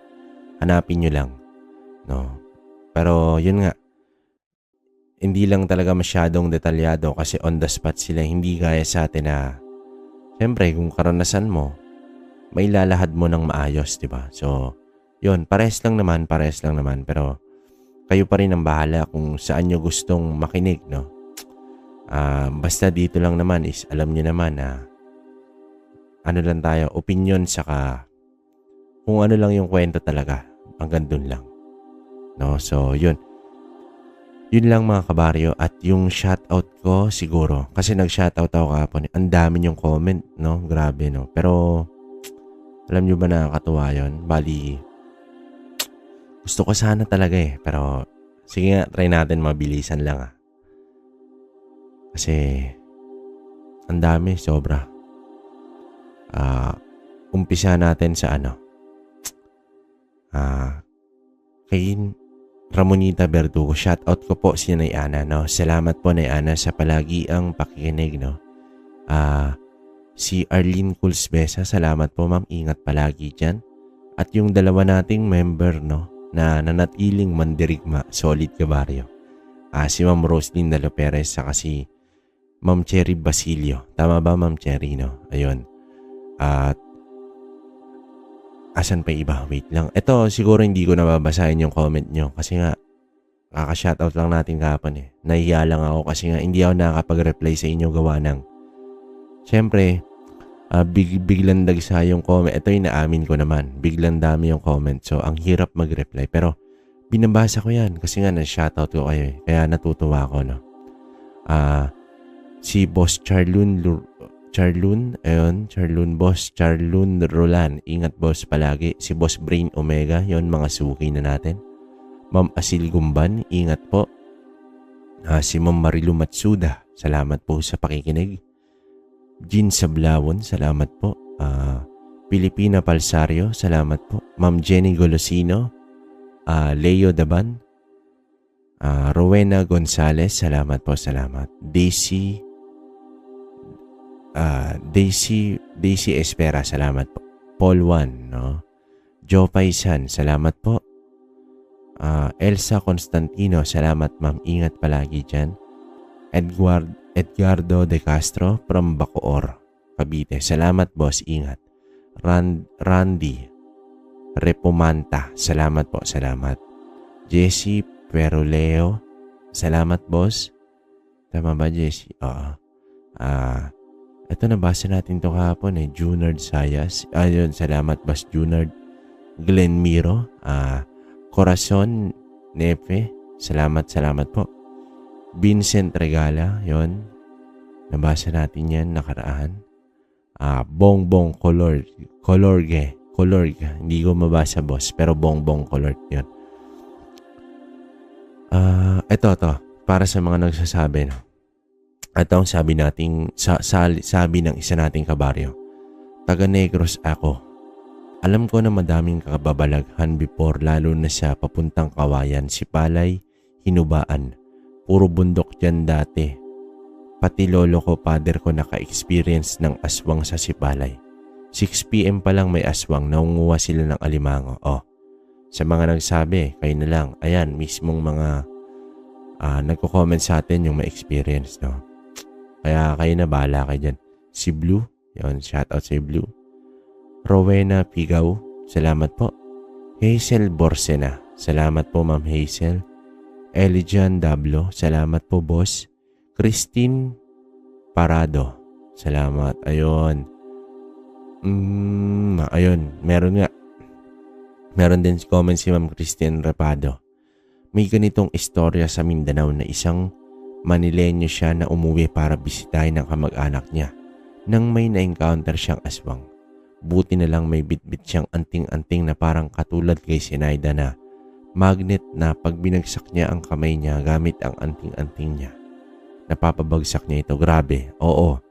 Hanapin nyo lang, no? Pero yun nga, hindi lang talaga masyadong detalyado kasi on the spot sila, hindi gaya sa atin na siyempre kung karanasan mo may lalahad mo ng maayos, di ba? So, yun, pares lang naman pero kayo pa rin ang bahala kung saan nyo gustong makinig, no? Basta dito lang naman is alam nyo naman na ano lang tayo, opinion saka kung ano lang yung kwento talaga. Hanggang dun lang. No? So, yun. Yun lang mga kabaryo. At yung shoutout ko siguro. Kasi nag-shoutout ako kahapon. Ang dami yung comment, no? Grabe, no? Pero, alam nyo ba nakakatuwa yun? Bali, gusto ko sana talaga eh. Pero, sige nga, try natin mabilisan lang Kasi, ang dami, sobra. Umpisa natin sa kay Ramonita Verdugo. Shoutout ko po si Nay Ana, no? Salamat po Nay Ana sa palagi ang pakikinig, no? Si Arlene Culsbesa, salamat po ma'am. Ingat palagi dyan. At yung dalawa nating member, no? Na nanatiling mandirigma, solid kabaryo. Si Ma'am Roslyn Dalo Perez saka si Ma'am Cherry Basilio. Tama ba Ma'am Cherry, no? Ayun. At asan pa iba? Wait lang. Ito, siguro hindi ko nababasahin yung comment nyo kasi nga, kaka-shoutout lang natin kahapon eh. Nahiya lang ako kasi nga hindi ako nakakapag-reply sa inyo gawa ng syempre, biglang dagsa yung comment. Ito yung naamin ko naman. Biglang dami yung comment. So, ang hirap mag-reply. Pero, binabasa ko yan kasi nga na-shoutout ko kayo eh. Kaya natutuwa ako, no? Si Boss Boss Charlun Roland. Ingat boss palagi. Si Boss Brain Omega, yon mga suki na natin. Ma'am Asil Gumban, ingat po. Si Ma'am Marilu Matsuda, salamat po sa pakikinig. Jean Sablawon, salamat po. Pilipina Palsario, salamat po. Ma'am Jenny Golosino, Leo Daban, Rowena Gonzalez, salamat po, salamat. Daisy Espera, salamat po. Paul Juan, no? Joe Paisan, salamat po. Elsa Constantino, salamat ma'am. Ingat palagi dyan. Edgardo De Castro from Bacoor, Cavite. Salamat boss, ingat. Randy Repomanta, salamat po, salamat. Jessie Peroleo, salamat boss. Tama ba Jessie? Oo. Ito nabasa natin ito kahapon eh. Junard Sayas. Yun, salamat boss Junard. Glenn Miro. Corazon Nefe. Salamat po. Vincent Regala. Yun. Nabasa natin yan nakaraan. Bongbong Colorge. Hindi ko mabasa boss. Pero Bongbong Colorge yun. Ito. Para sa mga nagsasabi, no? Ito ang sabi ng isa nating kabaryo. Taga Negros ako. Alam ko na madaming kababalaghan before lalo na sa papuntang Kawayan, Sipalay, Hinubaan. Puro bundok dyan dati. Pati lolo ko, father ko naka-experience ng aswang sa Sipalay. 6 PM pa lang may aswang, naunguha sila ng alimango. Sa mga nagsabi, kayo na lang. Ayan, mismong mga nagko-comment sa atin yung may experience, no? Kaya kayo na bahala kayo dyan. Si Blue, yun, shoutout si Blue. Rowena Pigaw, salamat po. Hazel Borsena, salamat po ma'am Hazel. Elijan Dablo, salamat po boss. Christine Parado, salamat. Ayun. Meron din comment si ma'am Christine Rapado. May ganitong istorya sa Mindanao na isang Manilenyo siya na umuwi para bisitahin ng kamag-anak niya nang may na-encounter siyang aswang. Buti na lang may bitbit siyang anting-anting na parang katulad kay Sinaida na magnet na pag binagsak niya ang kamay niya gamit ang anting-anting niya. Napapabagsak niya ito. Grabe. Oo.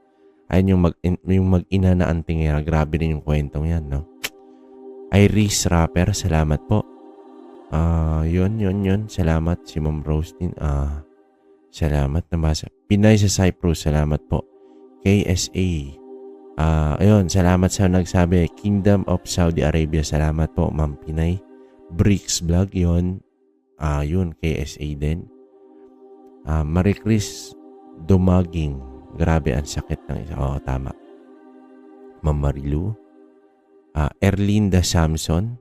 Ayun yung mag-ina na anting niya. Grabe din yung kwentong yan, no? Iris Rapper, salamat po. Yun. Salamat si Ma'am Roslyn. Salamat nabasa. Pinay sa Cyprus, salamat po. KSA. Ayun, salamat sa nagsabi. Kingdom of Saudi Arabia, salamat po, Ma'am Pinay. Bricks Vlog, yun. Yun, KSA din. Marie Chris Dumaging. Grabe, ang sakit ng isa. Oo, tama. Ma'am Marilu. Erlinda Samson.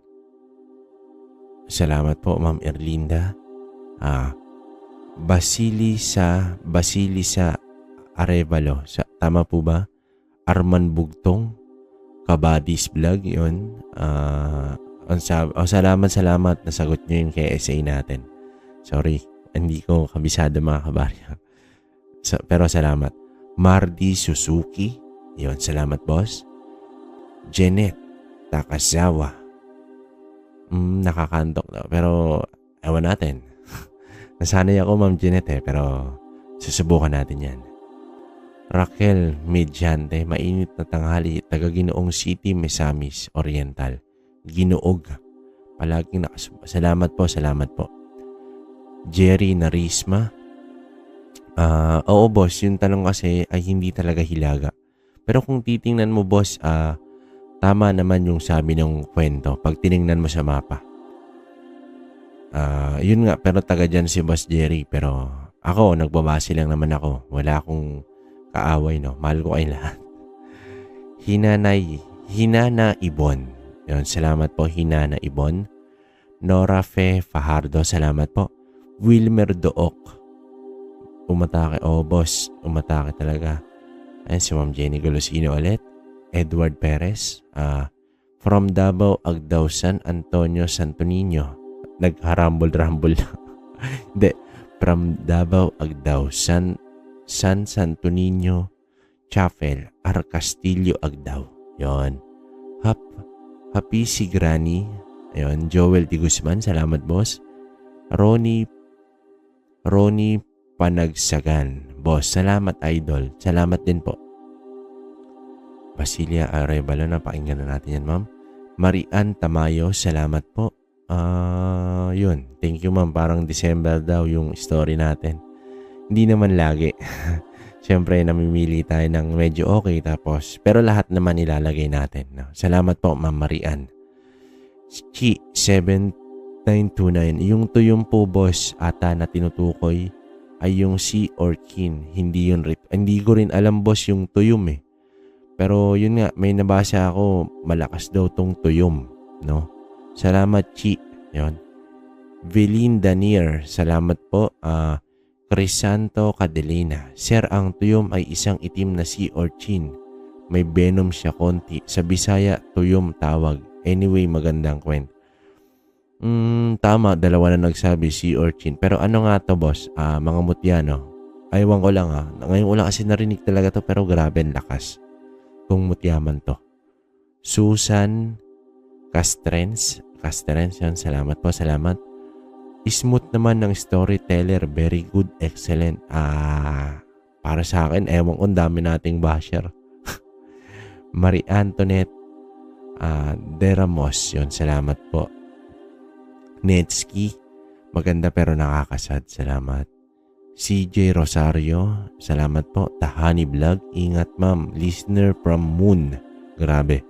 Salamat po, Ma'am Erlinda. Basilisa Arevalo. Tama po ba? Arman Bugtong. Kabadis Vlog, yun. Salamat. Nasagot nyo yung KSA natin. Sorry, hindi ko kabisado mga kabarya. Pero salamat. Mardi Suzuki, yun. Salamat, boss. Janet Takazawa. Nakakantok na. Pero, ewan natin. Nasanay ako, Ma'am Janet pero susubukan natin yan. Raquel Mediante, mainit na tanghali, taga Ginoong City, Misamis Oriental. Ginoog. Palaging salamat po. Jerry Narisma. Oo, boss, yung tanong kasi ay hindi talaga hilaga. Pero kung titingnan mo, boss, tama naman yung sabi ng kwento pag tiningnan mo sa mapa. Yun nga, pero taga dyan si Boss Jerry. Pero ako, nagbabase lang naman ako. Wala akong kaaway, no? Mahal ko kayo lahat. Hinana Ibon. Yun, salamat po, Hinana Ibon. Nora Fe Fajardo, salamat po. Wilmer Dook. Umatake. Oh, boss, umatake talaga. Ayan, si Ma'am Jenny Golosino ulit. Edward Perez. From Davao, Agdao, San Antonio, Santo Niño. Nagharambol-rambol lang. Hindi. From Davao, Agdao, San Santo Niño, Chafel, Arcastillo, Agdao. Yon. Happy si Granny. Yon. Joel Di Guzman. Salamat, boss. Ronnie Panagsagan. Boss, salamat, idol. Salamat din po. Basilia Arevalo, napakinggan na natin yan, ma'am. Marian Tamayo, salamat po. Yun. Thank you, ma'am. Parang December daw yung story natin. Hindi naman lagi. Siyempre, namimili tayo ng medyo okay tapos. Pero lahat naman ilalagay natin. No? Salamat po, Ma'am Marian. Chi 7929. Yung tuyong po, boss, ata na tinutukoy ay yung sea urchin. Hindi yun hindi ko rin alam, boss, yung tuyom eh. Pero yun nga, may nabasa ako, malakas daw tong tuyom. No? Salamat, Chi. Yun. Velin Danier, salamat po. Crisanto Cadelina. Sir, ang tuyom ay isang itim na sea urchin. May venom siya konti. Sa Bisaya, tuyom tawag. Anyway, magandang kwento. Tama, dalawa na nagsabi, sea urchin. Pero ano nga to, boss? Mga mutya, no? Aywan ko lang Ngayon ko lang kasi narinig talaga to, pero grabe ang lakas. Kung mutyaman to. Susan Castrens, yan. Salamat po, salamat. Smooth naman ng storyteller. Very good, excellent. Para sa akin, ewan ko, dami nating basher. Marie Antoinette Deramos, yun. Salamat po. Netsky, maganda pero nakakasad. Salamat. CJ Rosario, salamat po. Tahani Vlog, ingat ma'am. Listener from Moon. Grabe.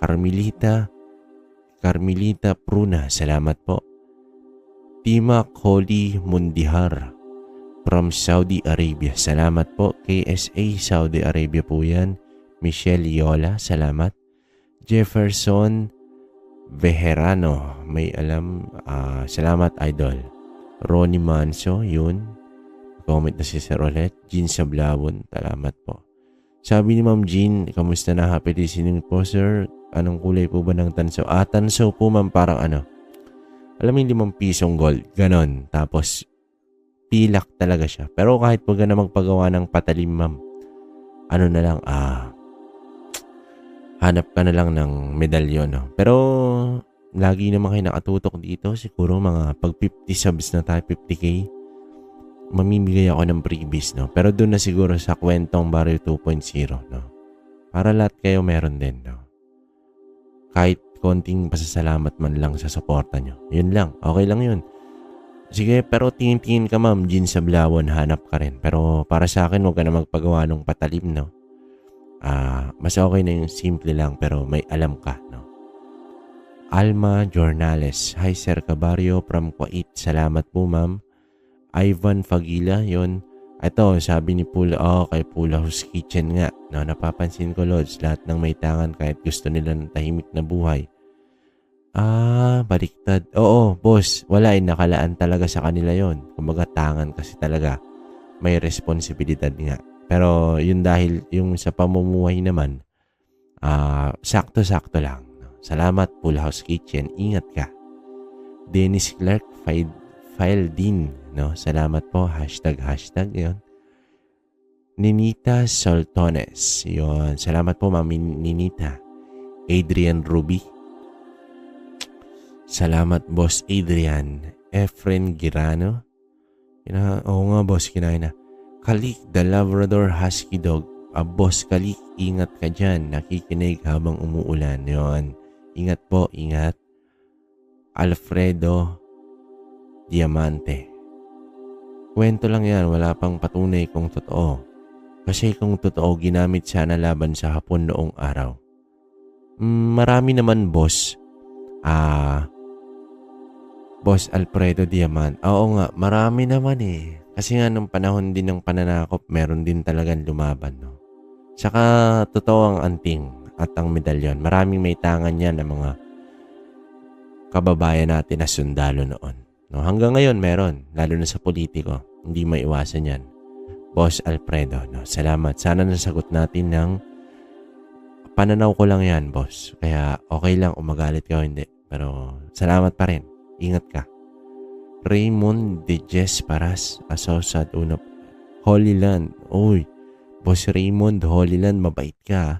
Carmelita Pruna, salamat po. Tima Koli Mundihar from Saudi Arabia, salamat po. KSA Saudi Arabia po yan. Michelle Yola, salamat. Jefferson Vejerano, may alam, salamat, idol. Ronnie Manso, yun. Comment na si Sir ulit. Jean Sablawon, salamat po. Sabi ni Ma'am Jean, kamusta na, happy listening po, sir. Anong kulay po ba ng tanso? Tanso po, ma'am, parang ano. Alam mo, 5 pisong gold. Ganon. Tapos, pilak talaga siya. Pero kahit po na magpagawa ng patalim, ma'am, ano na lang, hanap ka na lang ng medalyon, no? Pero, lagi naman kayo nakatutok dito. Siguro mga pag 50 subs na tayo, 50k, mamimigay ako ng freebies, no? Pero doon na siguro sa kwentong Barrio 2.0, no? Para lahat kayo meron din, no? Kahit konting pasasalamat man lang sa suporta nyo. Yun lang. Okay lang yun. Sige, pero tingin-tingin ka, ma'am. Jean Sablawon, hanap ka rin. Pero para sa akin, huwag ka na magpagawa ng patalim, no? Mas okay na yung simple lang, pero may alam ka, no? Alma Jornales. Hi, Sir Cabario from Kuwait. Salamat po, ma'am. Ivan Fagila, yun. Ito, sabi ni Pula, kay Pula House Kitchen nga. No, napapansin ko, Lods, lahat ng may tangan kahit gusto nila ng tahimik na buhay. Baliktad. Oo, boss, wala, nakalaan talaga sa kanila yon. Kumbaga, tangan kasi talaga may responsibilidad nga. Pero yun dahil yung sa pamumuhay naman, Sakto-sakto lang. Salamat, Full House Kitchen. Ingat ka. Dennis Clark, file din. No? Salamat po. Hashtag. Yun. Ninita Soltones. Yun. Salamat po, Mami Ninita. Adrian Ruby. Salamat, Boss Adrian. Efren Girano. Oo nga, Boss. Kinain na. Kalik, the Labrador Husky Dog. Boss Kalik, ingat ka dyan. Nakikinig habang umuulan. Yun. Ingat po, ingat. Alfredo Diamante. Kwento lang yan. Wala pang patunay kung totoo. Kasi kung totoo, ginamit sana laban sa Hapon noong araw. Marami naman, Boss. Boss Alfredo Diamante. Oo nga, marami naman eh. Kasi nga nung panahon din ng pananakop, meron din talagang lumaban, no? Saka totoo ang anting at ang medalyon. Maraming may tangan yan ng mga kababayan natin na sundalo noon. No, hanggang ngayon meron, lalo na sa politiko. Hindi maiwasan yan. Boss Alfredo, no, salamat. Sana nasagot natin ng pananaw ko lang yan, boss. Kaya okay lang umagalit ka o hindi. Pero salamat pa rin. Ingat ka. Raymond de Jesparas, Asosad Unop, Holy Land. Uy, Boss Raymond, Holy Land, mabait ka.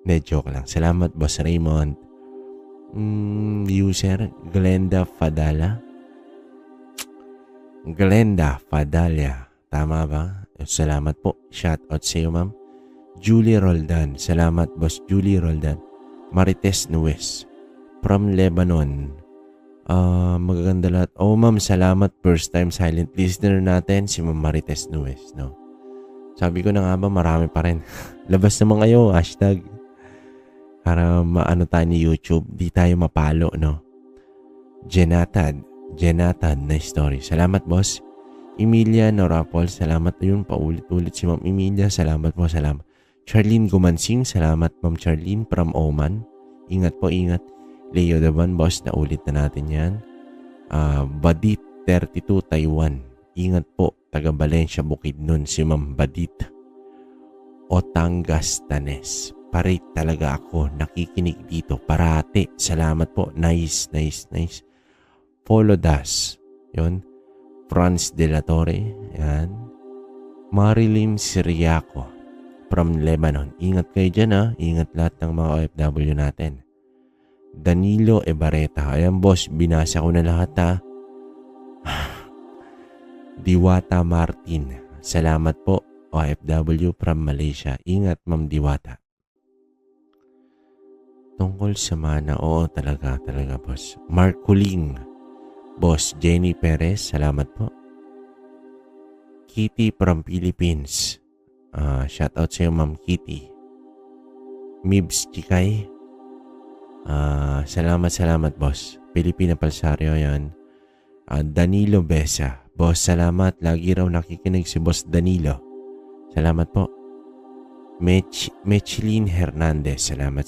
Ne, joke lang. Salamat, Boss Raymond. User, Glenda Fadala. Glenda Fadalia. Tama ba? Salamat po. Shout out sa iyo, ma'am. Julie Roldan. Salamat, Boss Julie Roldan. Marites Nuez. From Lebanon. Magaganda lahat. Ma'am, salamat. First time silent listener natin, si Ma'am Marites Nuez, no? Sabi ko na nga ba, marami pa rin. Labas naman kayo, hashtag. Para maano tayo ni YouTube, di tayo mapalo, no? Jenatad na story. Salamat, boss. Emilia Norapol, salamat. Yun, paulit-ulit si Ma'am Emilia. Salamat po, salamat. Charlene Gumansing, salamat, Ma'am Charlene from Oman. Ingat po, ingat. Leo Daban, boss, na ulit na natin yan. Badit 32 Taiwan. Ingat po, taga Valencia Bukidnon si Ma'am Badit. Otangas Tanes. Parit talaga ako, nakikinig dito parati. Salamat po. Nice. Polo Das. Yun. Franz De La Torre. Yan. Marilyn Siriaco from Lebanon. Ingat kayo dyan, ha. Ingat lahat ng mga OFW natin. Danilo Ebareta. Ayan, boss, binasa ko na lahat, ha. Diwata Martin. Salamat po, OFW from Malaysia. Ingat, Ma'am Diwata. Tungkol sa mana, oo, talaga, boss. Mark Kuling. Boss Jenny Perez, salamat po. Kitty from Philippines. Shout out sa iyo, Ma'am Kitty. Mibs Chikay. Salamat, boss. Pilipina Palsario yan. Danilo Besa. Boss, salamat. Lagi raw nakikinig si Boss Danilo. Salamat po. Mechlin Hernandez. Salamat.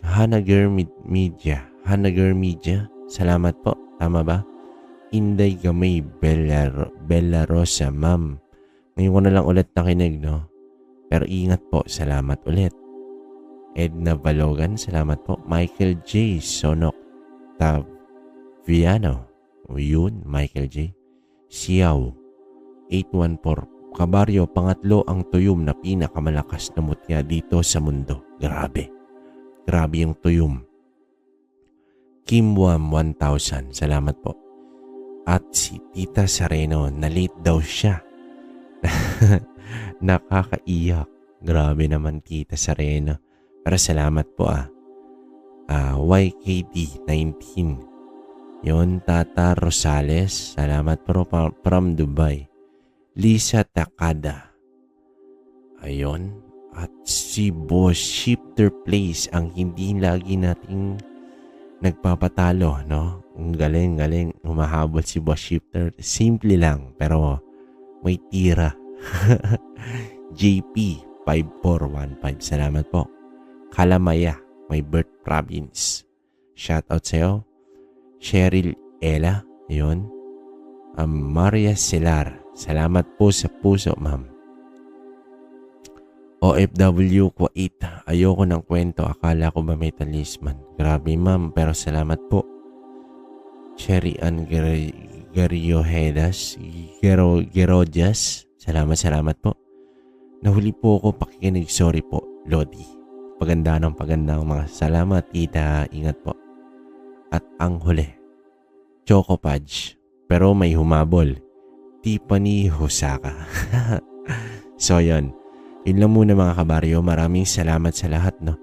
Hanager Media. Salamat po. Tama ba? Inday Gamay Bella Rosa, ma'am. Ngayon ko na lang ulit nakinig, no? Pero ingat po, salamat ulit. Edna Balogan, salamat po. Michael J. Sonok Taviano. Yun, Michael J. Siaw 814. Kabaryo, pangatlo ang tuyom na pinakamalakas na mutya dito sa mundo. Grabe yung tuyom. Kimwam 1000, salamat po. At si Tita Sareno, na late daw siya. Nakakaiyak. Grabe naman, Tita Sareno. Pero salamat po, YKD 19. Yon, Tata Rosales. Salamat po from Dubai. Lisa Takada. Ayon. At si Boss Shifter Place, ang hindi lagi nating nagpapatalo, no? Ang galing. Humahabol si Boss Shifter. Simple lang, pero may tira. JP 5415. Salamat po. Kalamaya, may birth province. Shout out sa'yo. Cheryl Ella. Yun. Maria Silar. Salamat po sa puso, ma'am. OFW Kuwait. Ayoko ng kwento. Akala ko ba may talisman? Grabe ma'am, pero salamat po. Cherry Ann Gariohedas. Gerodias. Salamat po. Nahuli po ako pakikinig. Sorry po, Lodi. Paganda ng mga salamat, tita. Ingat po. At ang huli, Choco Pudge. Pero may humabol. Tiffany Hosaka. So yun. Yun lang muna mga kabaryo. Maraming salamat sa lahat, no?